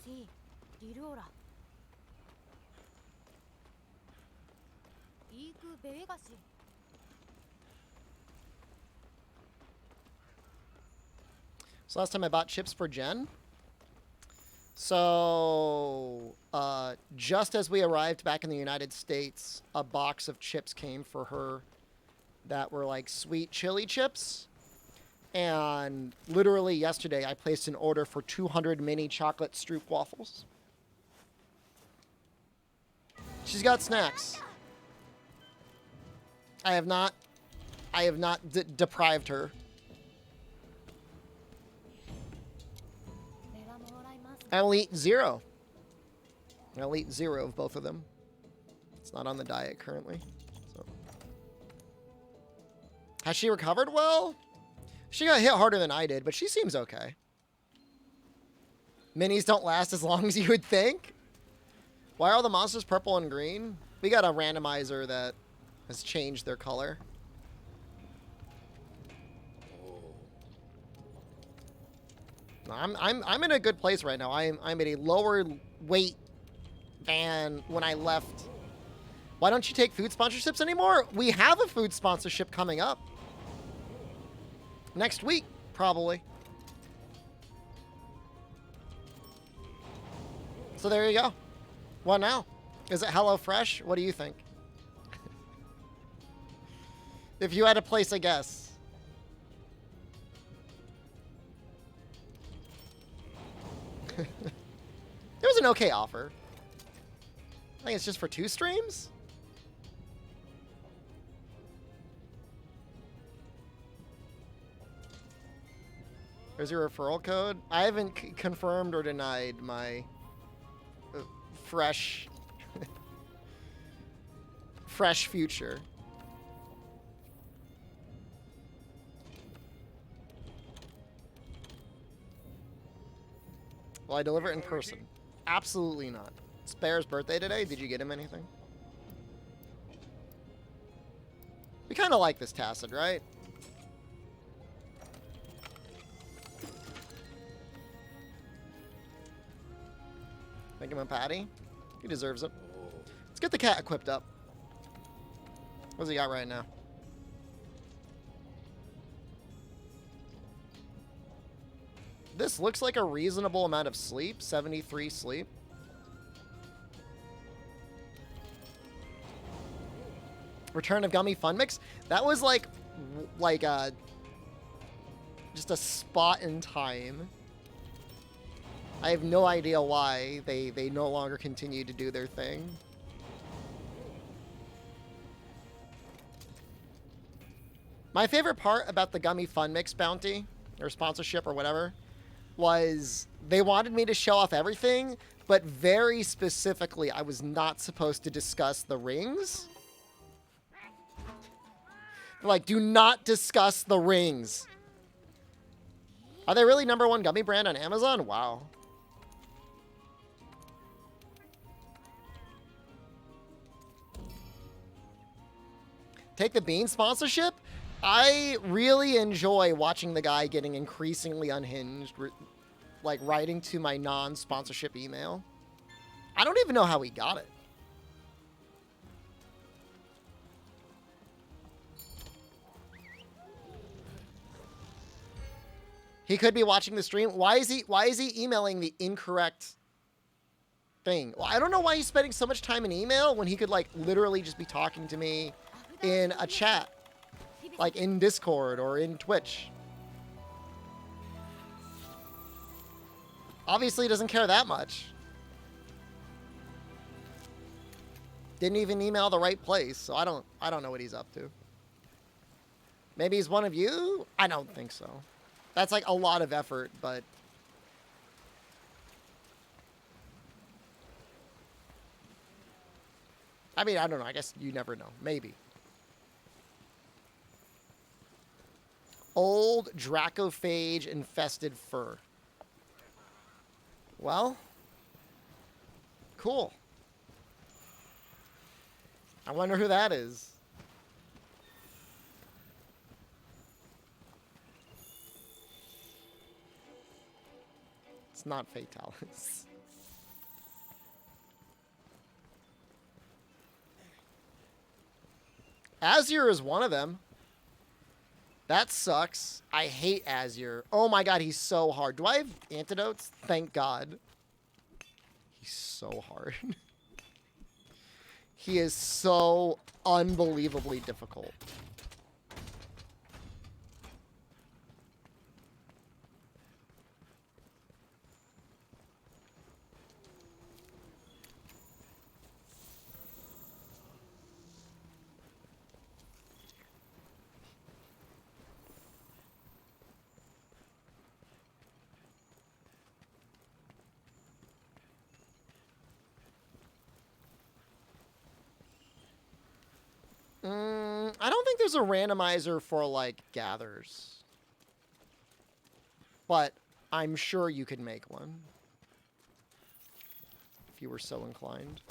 See, Rirora. Iku bewegashi. So last time I bought chips for Jen. So, just as we arrived back in the United States, a box of chips came for her that were like sweet chili chips. And literally yesterday, I placed an order for 200 mini chocolate Stroop waffles. She's got snacks. I have not deprived her. I'll eat 0. I'll eat 0 of both of them. It's not on the diet currently. So. Has she recovered well? She got hit harder than I did, but she seems okay. Minis don't last as long as you would think. Why are all the monsters purple and green? We got a randomizer that has changed their color. I'm in a good place right now. I'm at a lower weight than when I left. Why don't you take food sponsorships anymore? We have a food sponsorship coming up. Next week, probably. So there you go. What now? Is it HelloFresh? What do you think? If you had to place a guess. It was an okay offer. I think it's just for 2 streams. There's your referral code. I haven't confirmed or denied my fresh future. Will I deliver it in person? Absolutely not. It's Bear's birthday today. Did you get him anything? We kind of like this Tacid, right? Make him a patty. He deserves it. Let's get the cat equipped up. What's he got right now? This looks like a reasonable amount of sleep. 73 sleep. Return of Gummy Fun Mix. That was like just a spot in time. I have no idea why they no longer continue to do their thing. My favorite part about the Gummy Fun Mix bounty, or sponsorship, or whatever, was they wanted me to show off everything, but very specifically, I was not supposed to discuss the rings. Like, do not discuss the rings. Are they really #1 gummy brand on Amazon? Wow. Take the Bean sponsorship? I really enjoy watching the guy getting increasingly unhinged, like writing to my non-sponsorship email. I don't even know how he got it. He could be watching the stream. Why is he emailing the incorrect thing? Well, I don't know why he's spending so much time in email when he could like literally just be talking to me in a chat, like in Discord or in Twitch. Obviously, he doesn't care that much. Didn't even email the right place, so I don't know what he's up to. Maybe he's one of you? I don't think so. That's like a lot of effort, but I mean, I don't know. I guess you never know. Maybe. Old Dracophage infested fur. Well, cool. I wonder who that is. It's not Fatalis. Azure is one of them. That sucks. I hate Azure. Oh my god, he's so hard. Do I have antidotes? Thank god. He's so hard. He is so unbelievably difficult. I don't think there's a randomizer for, like, gathers. But I'm sure you could make one. If you were so inclined.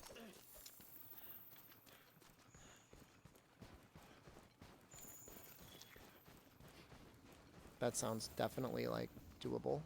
That sounds definitely, like, doable.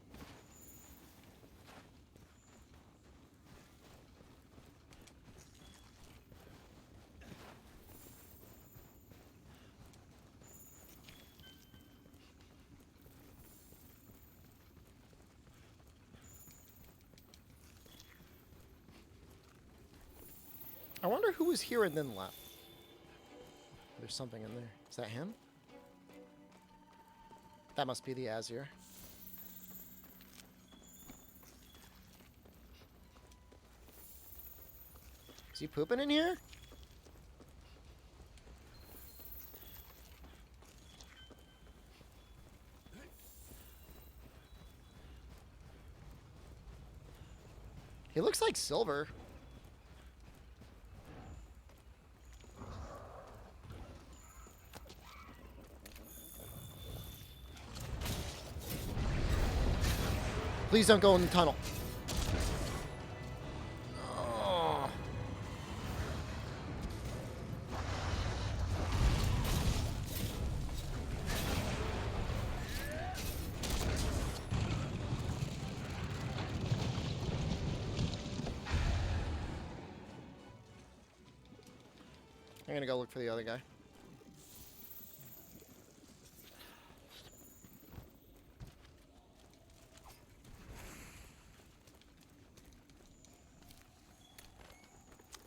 I wonder who was here and then left. There's something in there. Is that him? That must be the Azure. Is he pooping in here? He looks like silver. Please don't go in the tunnel. Oh. I'm gonna go look for the other guy.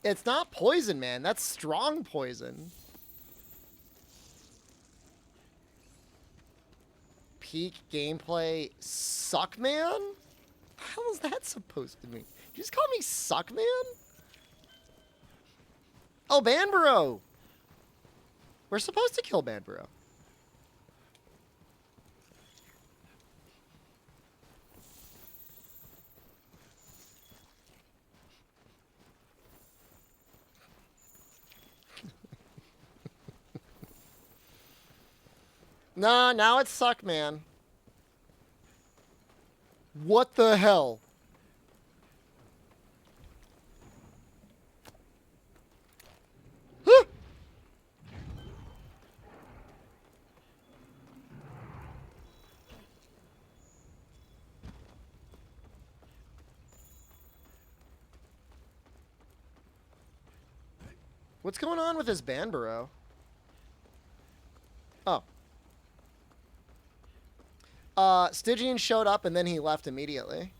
It's not poison, man. That's strong poison. Peak gameplay. Suck, man? What the hell is that supposed to mean? Did you just call me Suck, man? Oh, Banburo. We're supposed to kill Banburo. Nah, now it's Suck, man. What the hell? What's going on with this Banburo? Oh. Stygian showed up and then he left immediately.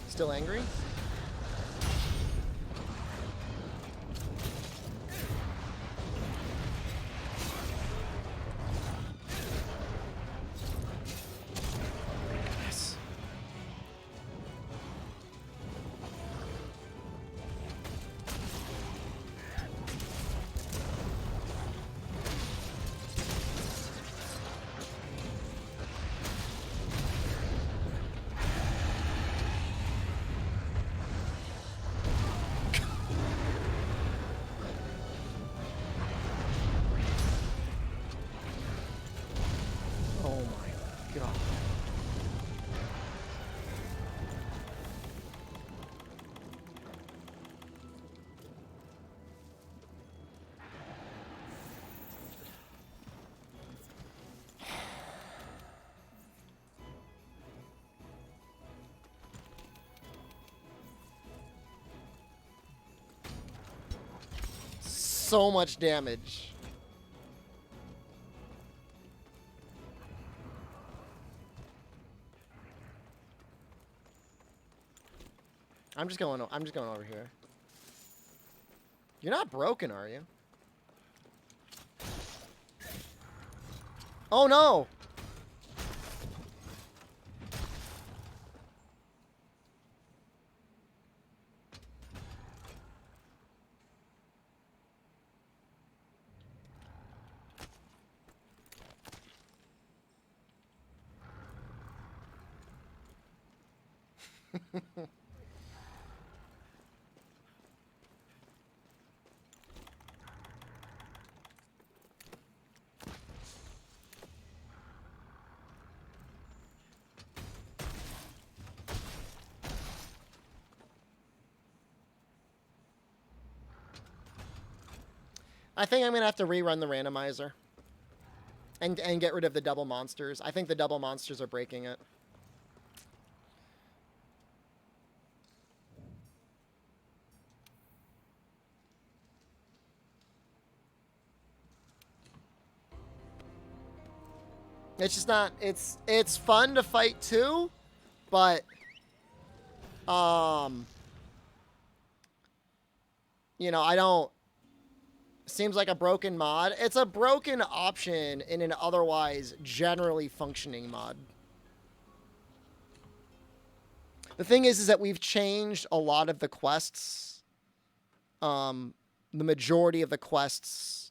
Still angry? so much damage. I'm just going over here. You're not broken, are you? Oh no! I think I'm gonna have to rerun the randomizer. And get rid of the double monsters. I think the double monsters are breaking it. It's just not, it's fun to fight too, but you know, I don't, seems like a broken mod. It's a broken option in an otherwise generally functioning mod. The thing is that we've changed a lot of the quests. The majority of the quests.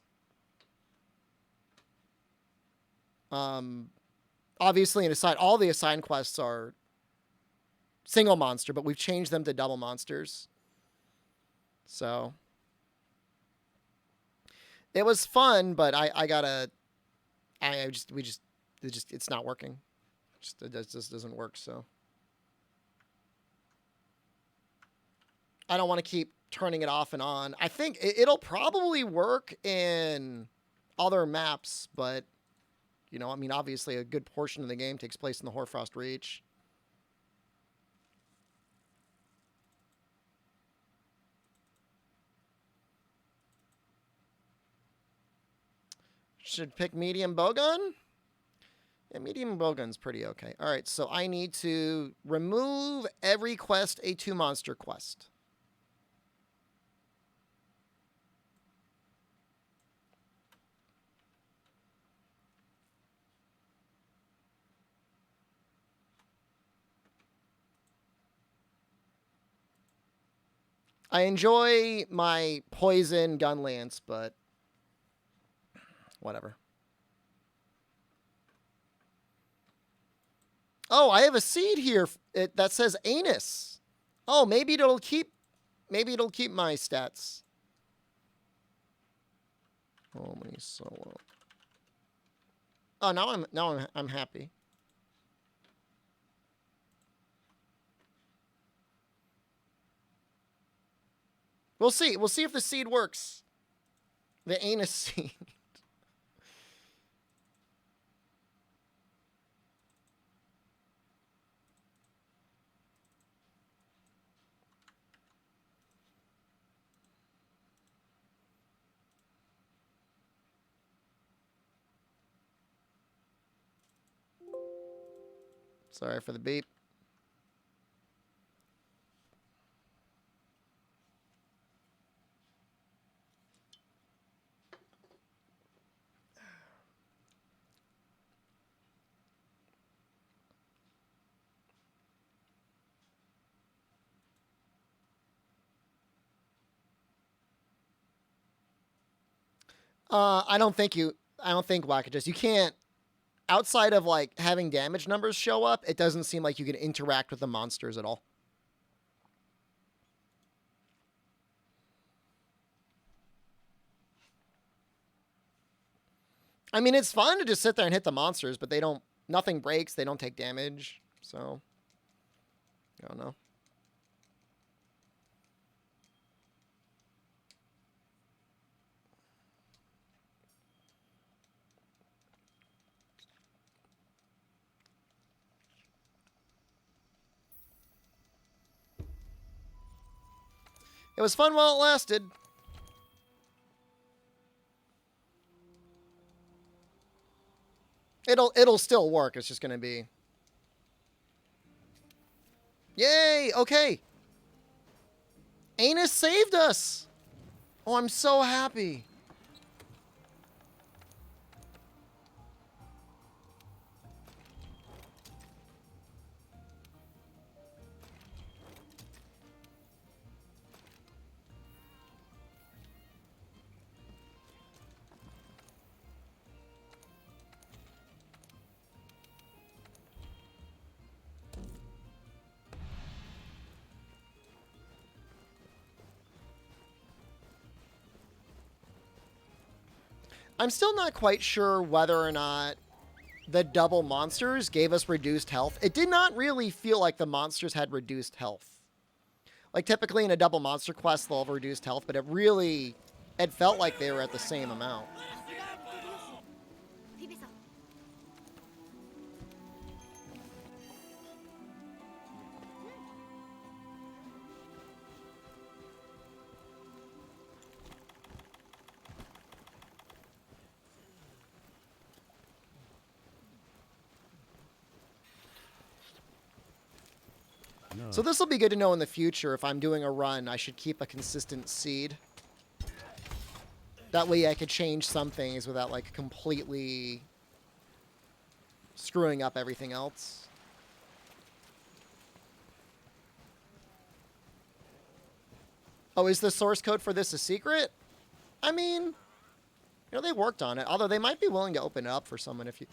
Obviously, all the assigned quests are single monster, but we've changed them to double monsters. So it was fun, but it's not working. It just doesn't work. So I don't want to keep turning it off and on. I think it'll probably work in other maps, but you know, I mean, obviously a good portion of the game takes place in the Hoarfrost Reach. Should pick medium bowgun? Yeah, medium bowgun's pretty okay. All right, so I need to remove every quest a 2-monster quest. I enjoy my poison gun lance, but whatever. Oh, I have a seed here that says anus. Oh, maybe it'll keep my stats. Oh, my solo. Oh, now I'm happy. We'll see. We'll see if the seed works. The anus seed. Sorry for the beep. I don't think Wackages. You can't, outside of like having damage numbers show up, it doesn't seem like you can interact with the monsters at all. I mean, it's fun to just sit there and hit the monsters, but nothing breaks, they don't take damage, so I don't know. It was fun while it lasted. It'll still work. It's just gonna be. Yay! Okay. Anus saved us. Oh, I'm so happy. I'm still not quite sure whether or not the double monsters gave us reduced health. It did not really feel like the monsters had reduced health. Like, typically in a double monster quest, they'll have reduced health, but it felt like they were at the same amount. So this will be good to know in the future. If I'm doing a run, I should keep a consistent seed. That way I could change some things without, like, completely screwing up everything else. Oh, is the source code for this a secret? I mean, you know, they worked on it. Although they might be willing to open it up for someone if you...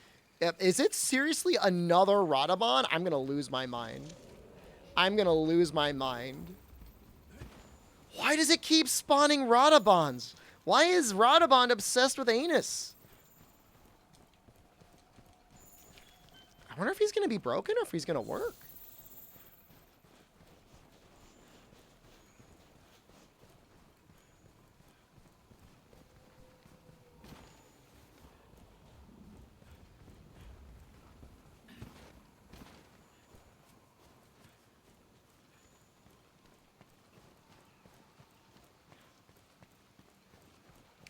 Is it seriously another Radabon? I'm going to lose my mind. I'm going to lose my mind. Why does it keep spawning Radabons? Why is Radabon obsessed with anus? I wonder if he's going to be broken or if he's going to work.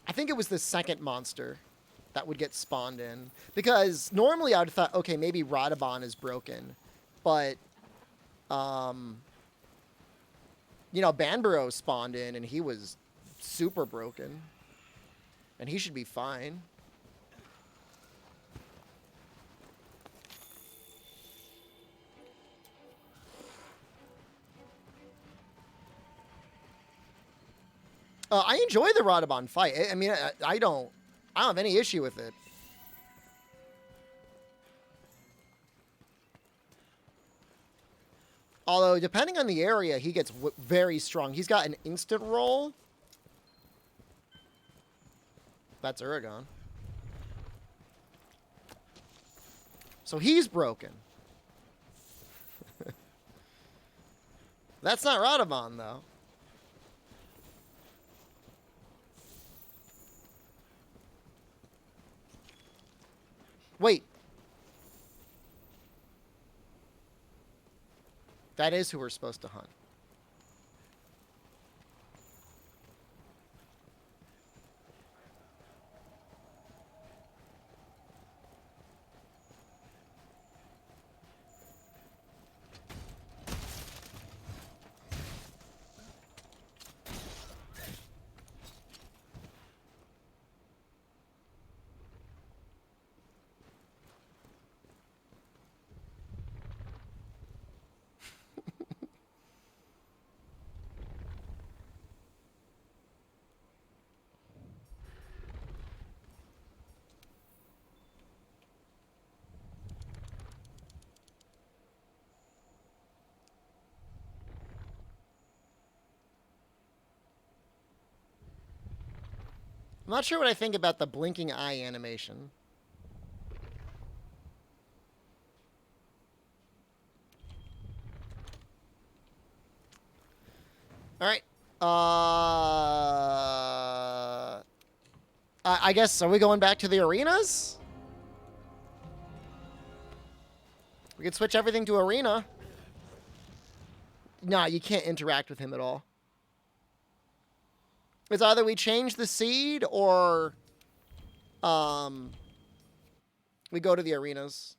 I think it was the second monster that would get spawned in. Because normally I would have thought, okay, maybe Radabon is broken. But, you know, Banburo spawned in and he was super broken. And he should be fine. I enjoy the Radabon fight. I mean, I don't have any issue with it. Although, depending on the area, he gets very strong. He's got an instant roll. That's Uragon. So he's broken. That's not Radabon, though. Wait. That is who we're supposed to hunt. I'm not sure what I think about the blinking eye animation. All right. I guess, are we going back to the arenas? We could switch everything to arena. Nah, you can't interact with him at all. It's either we change the seed or We go to the arenas.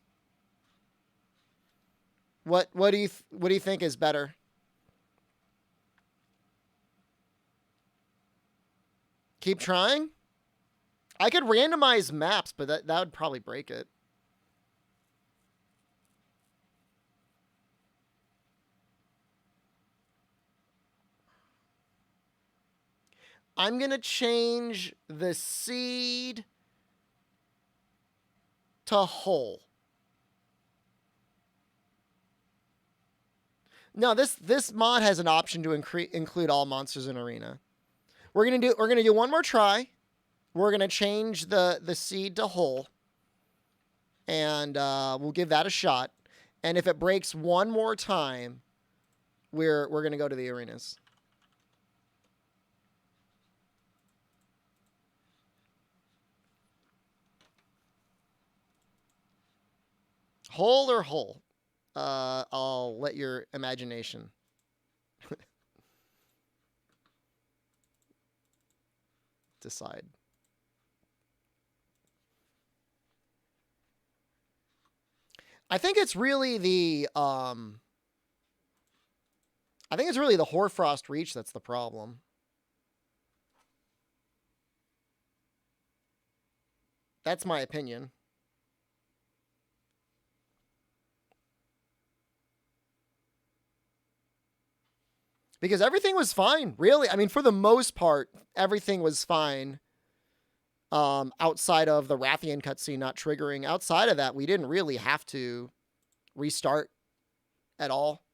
What do you think is better? Keep trying? I could randomize maps, but that would probably break it. I'm going to change the seed to whole. No, this mod has an option to include all monsters in arena. We're gonna do one more try. We're gonna change the seed to whole, and we'll give that a shot. And if it breaks one more time, we're gonna go to the arenas. Whole or whole? I'll let your imagination decide. I think it's really the Hoarfrost Reach that's the problem. That's my opinion. Because everything was fine, really. I mean, for the most part, everything was fine. Outside of the Rathian cutscene not triggering. Outside of that, we didn't really have to restart at all.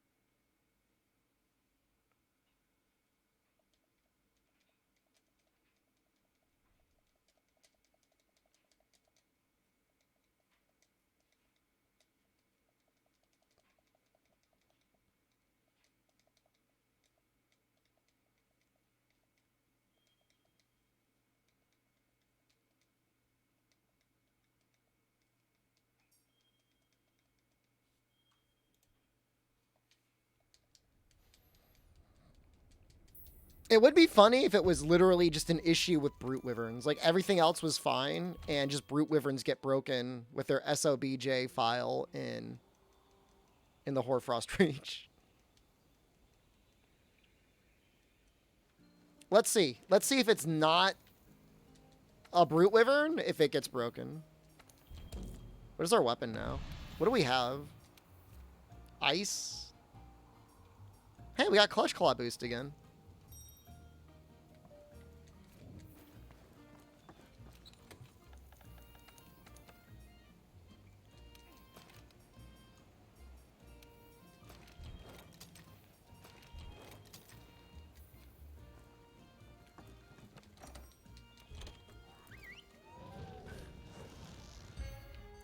It would be funny if it was literally just an issue with Brute Wyverns. Like, everything else was fine, and just Brute Wyverns get broken with their SOBJ file in the Hoarfrost Reach. Let's see. Let's see if it's not a Brute Wyvern, if it gets broken. What is our weapon now? What do we have? Ice? Hey, we got Clutch Claw boost again.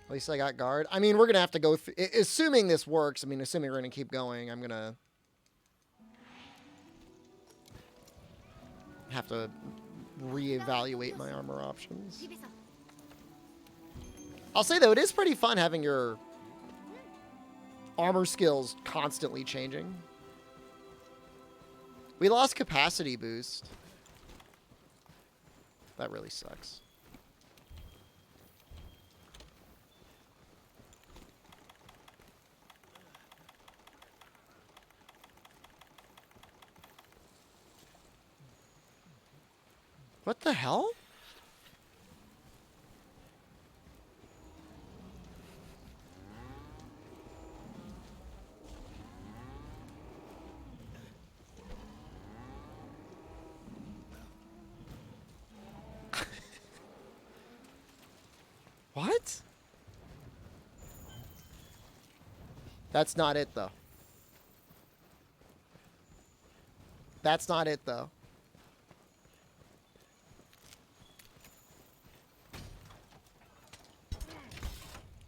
At least I got guard. I mean, we're going to have to go through... Assuming this works, I mean, assuming we're going to keep going, I'm going to... have to reevaluate my armor options. I'll say, though, it is pretty fun having your armor skills constantly changing. We lost capacity boost. That really sucks. What the hell? What? That's not it, though. That's not it, though.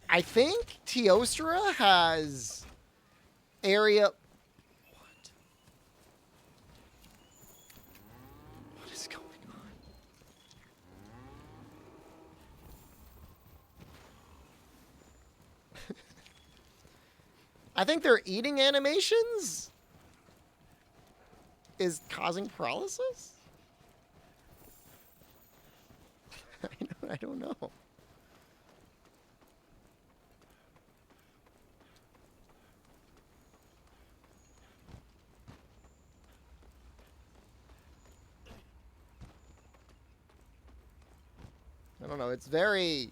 I think Teostra has area... What? What is going on? I think their eating animations is causing paralysis? I don't know. don't know. It's very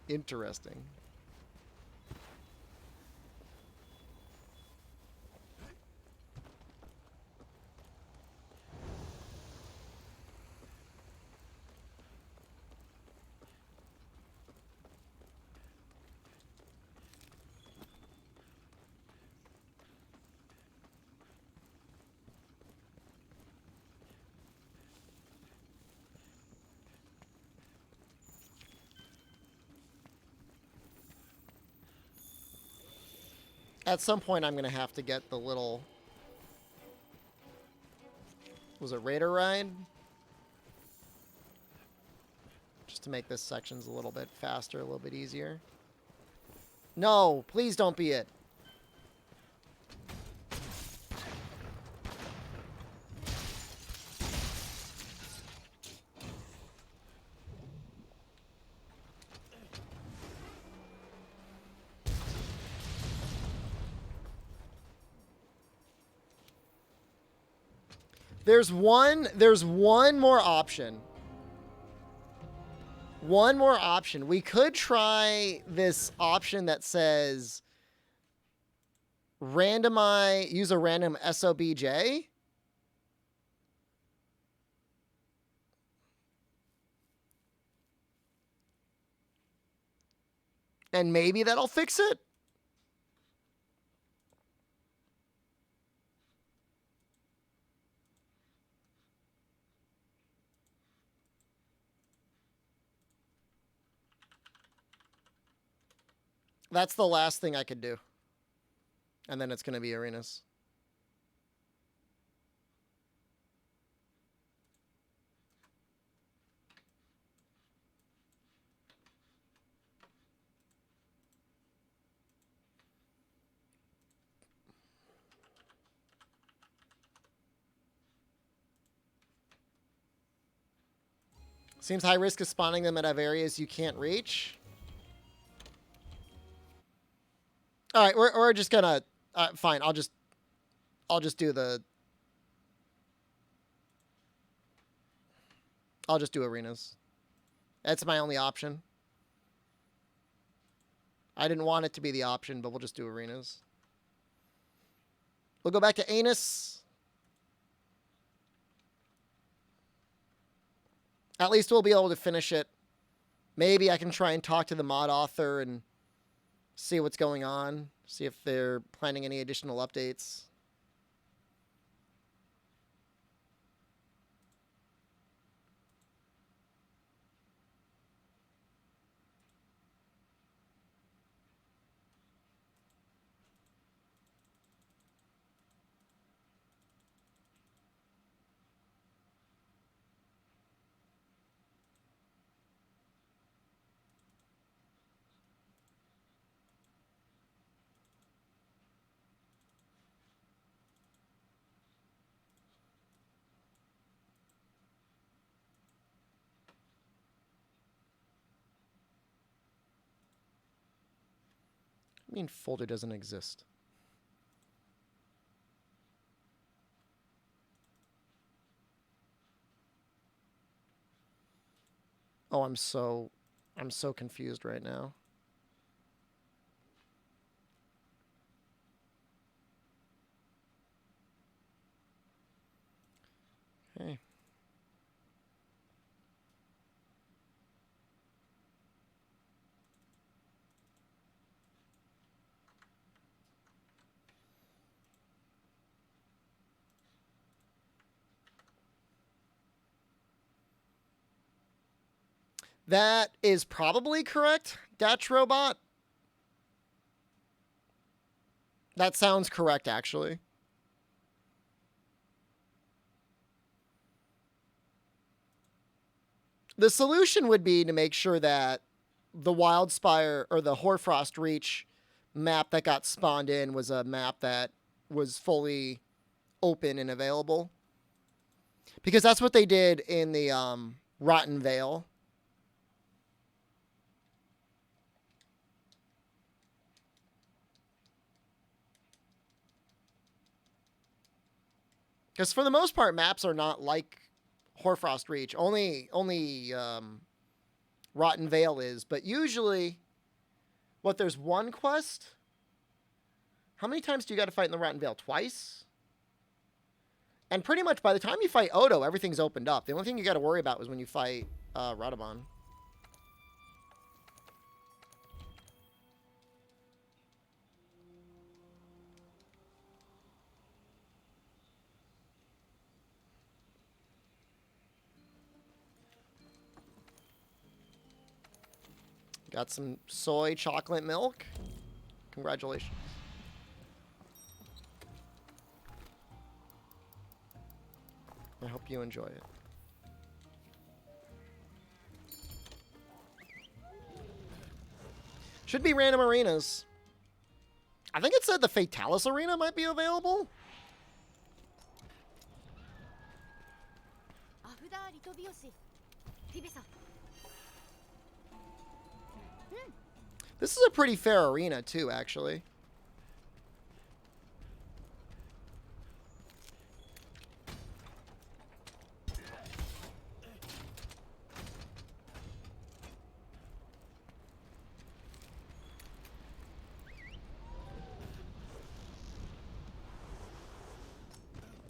interesting. At some point, I'm going to have to get the little... Was it Raider Ride? Just to make this sections a little bit faster, a little bit easier. No, please don't be it. There's one more option. One more option. We could try this option that says use a random SOBJ. And maybe that'll fix it. That's the last thing I could do. And then it's going to be arenas. Seems high risk of spawning them at areas you can't reach. All right, we're just gonna fine. I'll just do the. I'll just do arenas. That's my only option. I didn't want it to be the option, but we'll just do arenas. We'll go back to Anus. At least we'll be able to finish it. Maybe I can try and talk to the mod author and see what's going on. See if they're planning any additional updates. I mean, folder doesn't exist. Oh, I'm so confused right now. Okay. That is probably correct, Datch Robot. That sounds correct, actually. The solution would be to make sure that the Wildspire or the Hoarfrost Reach map that got spawned in was a map that was fully open and available. Because that's what they did in the Rotten Vale. Because for the most part, maps are not like Hoarfrost Reach. Only Rotten Vale is, but usually, there's one quest? How many times do you got to fight in the Rotten Vale? Twice? And pretty much by the time you fight Odo, everything's opened up. The only thing you got to worry about is when you fight Radamon. Got some soy chocolate milk. Congratulations. I hope you enjoy it. Should be random arenas. I think it said the Fatalis Arena might be available. アフダーリトビオシフィベさん This is a pretty fair arena, too, actually.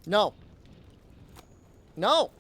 No. No.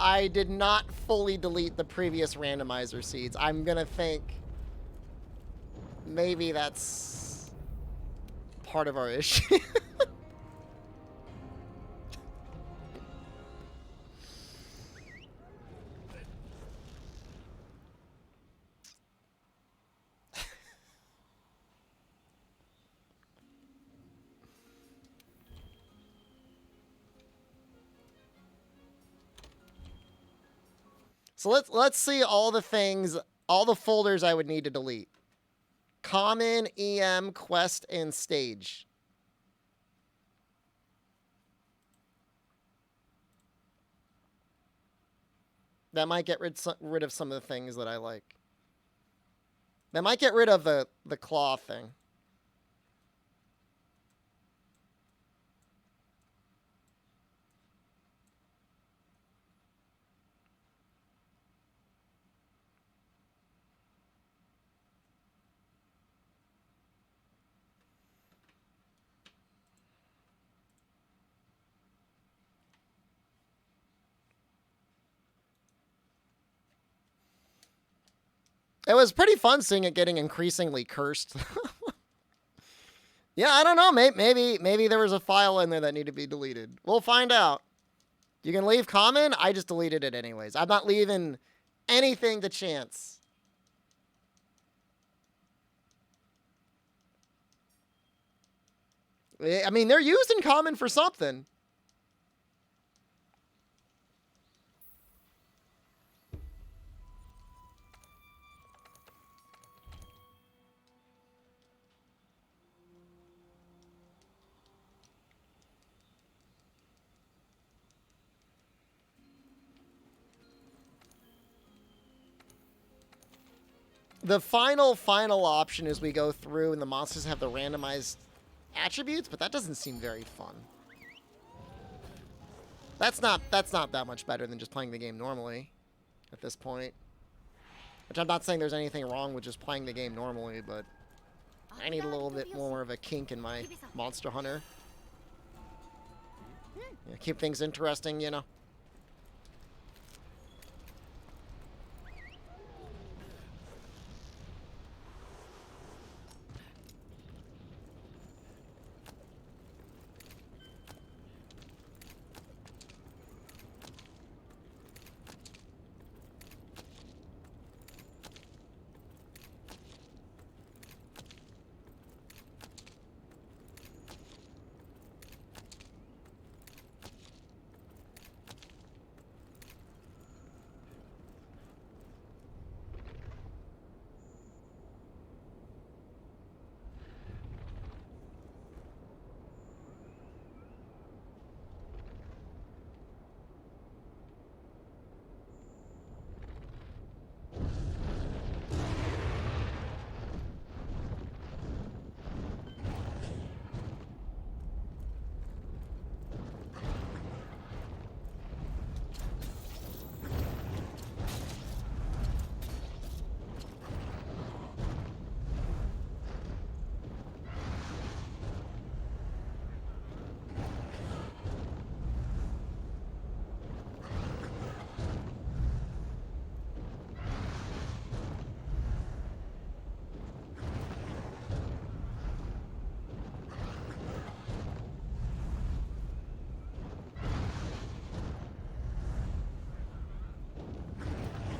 I did not fully delete the previous randomizer seeds. I'm gonna think maybe that's part of our issue. So let's see all the things, all the folders I would need to delete. Common, EM, Quest, and Stage. That might get rid of some of the things that I like. That might get rid of the claw thing. It was pretty fun seeing it getting increasingly cursed. Yeah, I don't know. Maybe there was a file in there that needed to be deleted. We'll find out. You can leave common. I just deleted it anyways. I'm not leaving anything to chance. I mean, they're used in common for something. The final option is we go through and the monsters have the randomized attributes, but that doesn't seem very fun. That's not that much better than just playing the game normally at this point. Which I'm not saying there's anything wrong with just playing the game normally, but I need a little bit more of a kink in my Monster Hunter. Yeah, keep things interesting, you know.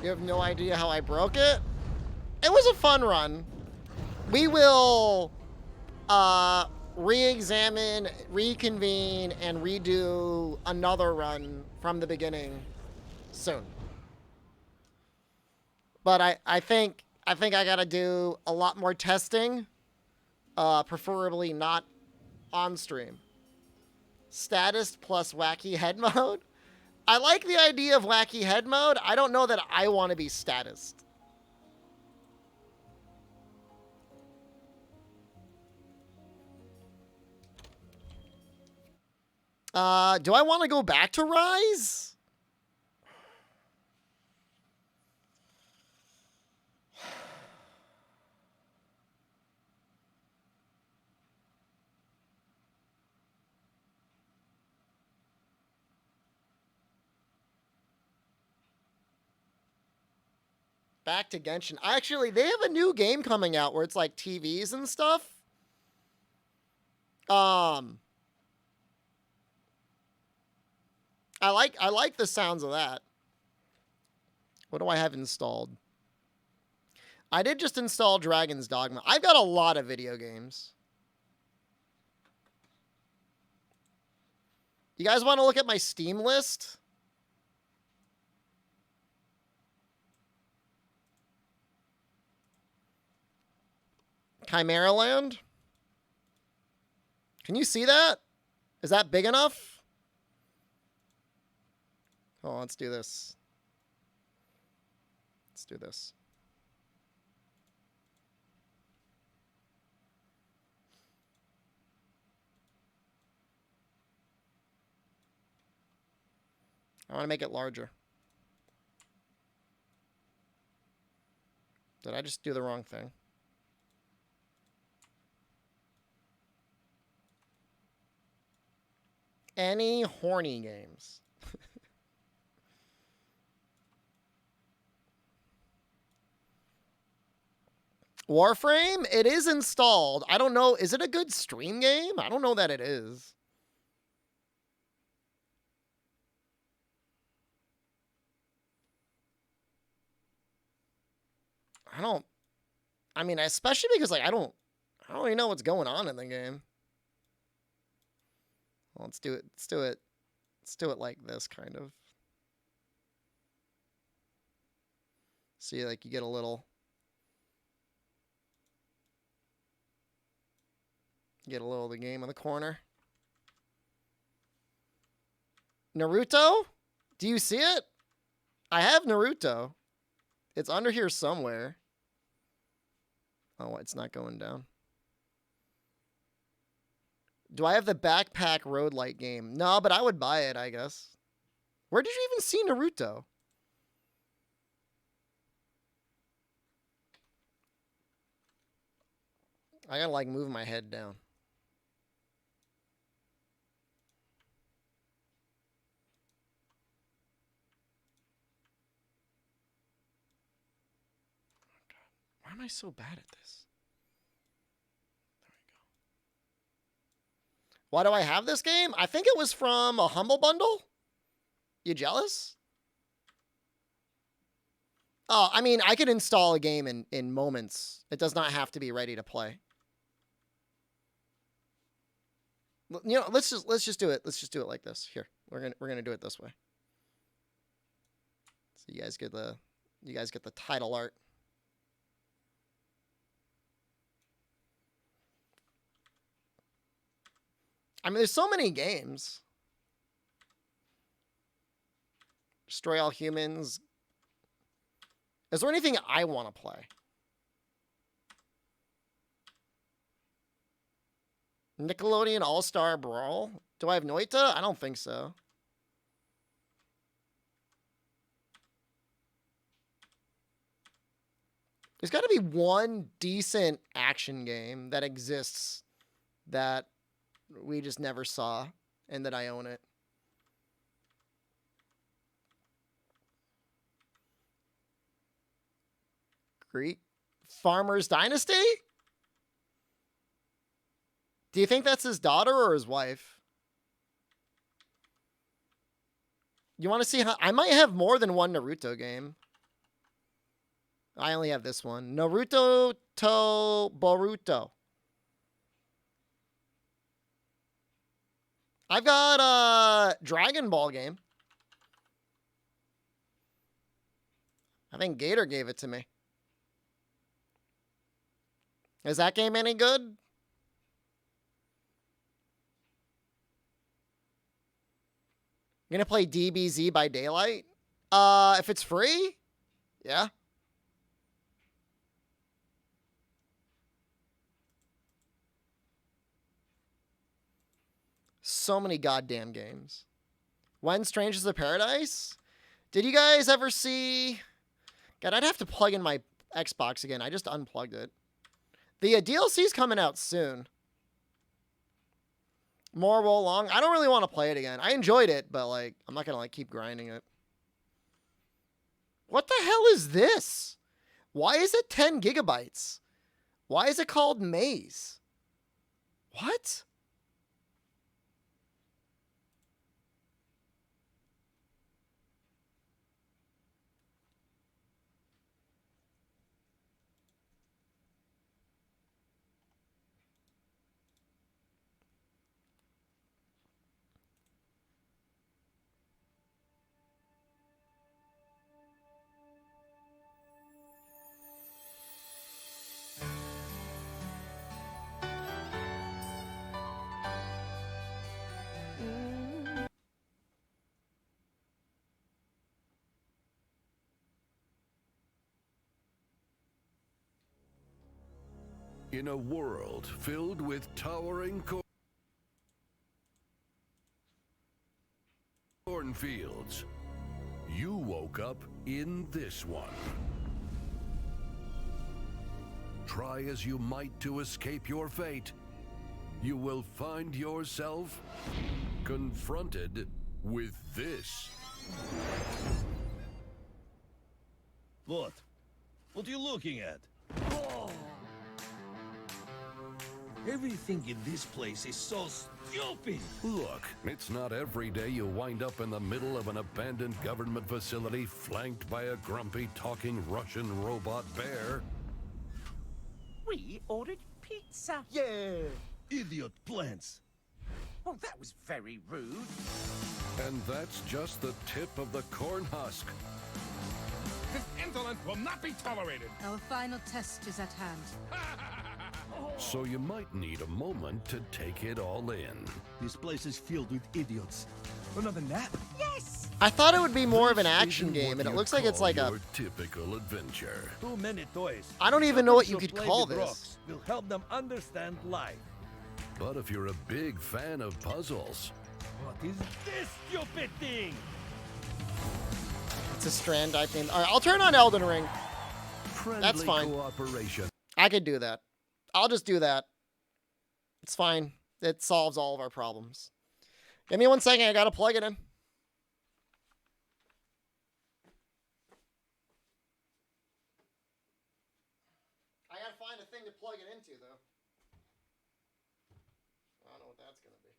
You have no idea how I broke it? It was a fun run. We will re-examine, reconvene, and redo another run from the beginning soon. But I think I gotta do a lot more testing, preferably not on stream. Status plus wacky head mode. I like the idea of wacky head mode. I don't know that I want to be status. Do I want to go back to Rise? Back to Genshin. Actually, they have a new game coming out where it's like TVs and stuff. I like the sounds of that. What do I have installed? I did just install Dragon's Dogma. I've got a lot of video games. You guys want to look at my Steam list? Chimera Land? Can you see that? Is that big enough? Oh, let's do this. Let's do this. I want to make it larger. Did I just do the wrong thing? Any horny games. Warframe, it is installed. I don't know. Is it a good stream game? I don't know that it is. I mean, especially because like I don't really know what's going on in the game. Well, let's do it. Let's do it like this, kind of. See, like, you get a little... Get a little of the game in the corner. Naruto? Do you see it? I have Naruto. It's under here somewhere. Oh, it's not going down. Do I have the Backpack Road Light game? No, but I would buy it, I guess. Where did you even see Naruto? I gotta like move my head down. Why am I so bad at this? There we go. Why do I have this game? I think it was from a Humble Bundle. You jealous? Oh, I mean, I could install a game in moments. It does not have to be ready to play. You know, let's just do it. Let's just do it like this. Here, we're gonna do it this way. So you guys get the title art. I mean, there's so many games. Destroy All Humans. Is there anything I want to play? Nickelodeon All-Star Brawl? Do I have Noita? I don't think so. There's got to be one decent action game that exists that we just never saw and that I own it. Greek Farmer's Dynasty? Do you think that's his daughter or his wife? You want to see how... I might have more than one Naruto game. I only have this one. Naruto to Boruto. I've got a Dragon Ball game. I think Gator gave it to me. Is that game any good? You're gonna play DBZ by Daylight? If it's free? Yeah. So many goddamn games. When Strangers of Paradise? Did you guys ever see... God, I'd have to plug in my Xbox again. I just unplugged it. The DLC's coming out soon. More Wo Long. I don't really want to play it again. I enjoyed it, but like, I'm not gonna like keep grinding it. What the hell is this? Why is it 10 gigabytes? Why is it called Maze? What? In a world filled with towering cornfields, you woke up in this one. Try as you might to escape your fate, you will find yourself confronted with this. What? What are you looking at? Everything in this place is so stupid! Look, it's not every day you wind up in the middle of an abandoned government facility flanked by a grumpy talking Russian robot bear. We ordered pizza. Yeah! Idiot plants! Oh, that was very rude. And that's just the tip of the corn husk. This insolence will not be tolerated! Our final test is at hand. So you might need a moment to take it all in. This place is filled with idiots. Another nap? Yes! I thought it would be more of an This action isn't game, what and it you'd looks like it's call like a... your typical adventure. Too many toys. I don't even know what you Children could should call play with this. rocks. Will help them understand life. But if you're a big fan of puzzles, What is this stupid thing? It's a Strand type game. All right, I'll turn on Elden Ring. friendly That's fine. cooperation I could do that. I'll just do that. It's fine. It solves all of our problems. Give me 1 second. I gotta plug it in. I gotta find a thing to plug it into, though. I don't know what that's gonna be.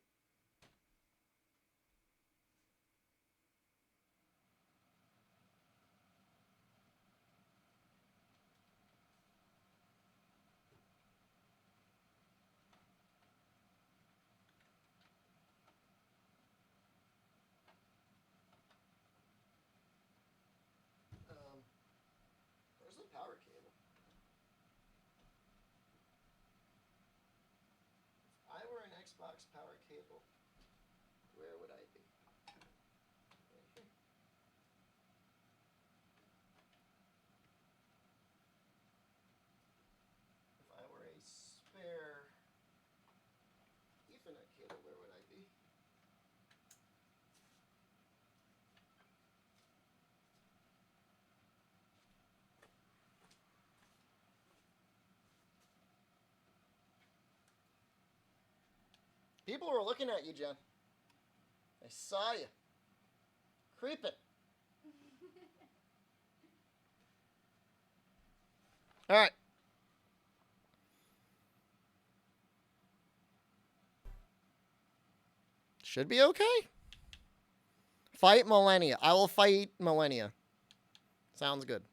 Where's the power cable? If I were an Xbox power cable, where would I be? Right here. If I were a spare Ethernet cable, where would I be? People were looking at you, Jen. I saw you. Creeping. All right. Should be okay. Fight Millennia. I will fight Millennia. Sounds good.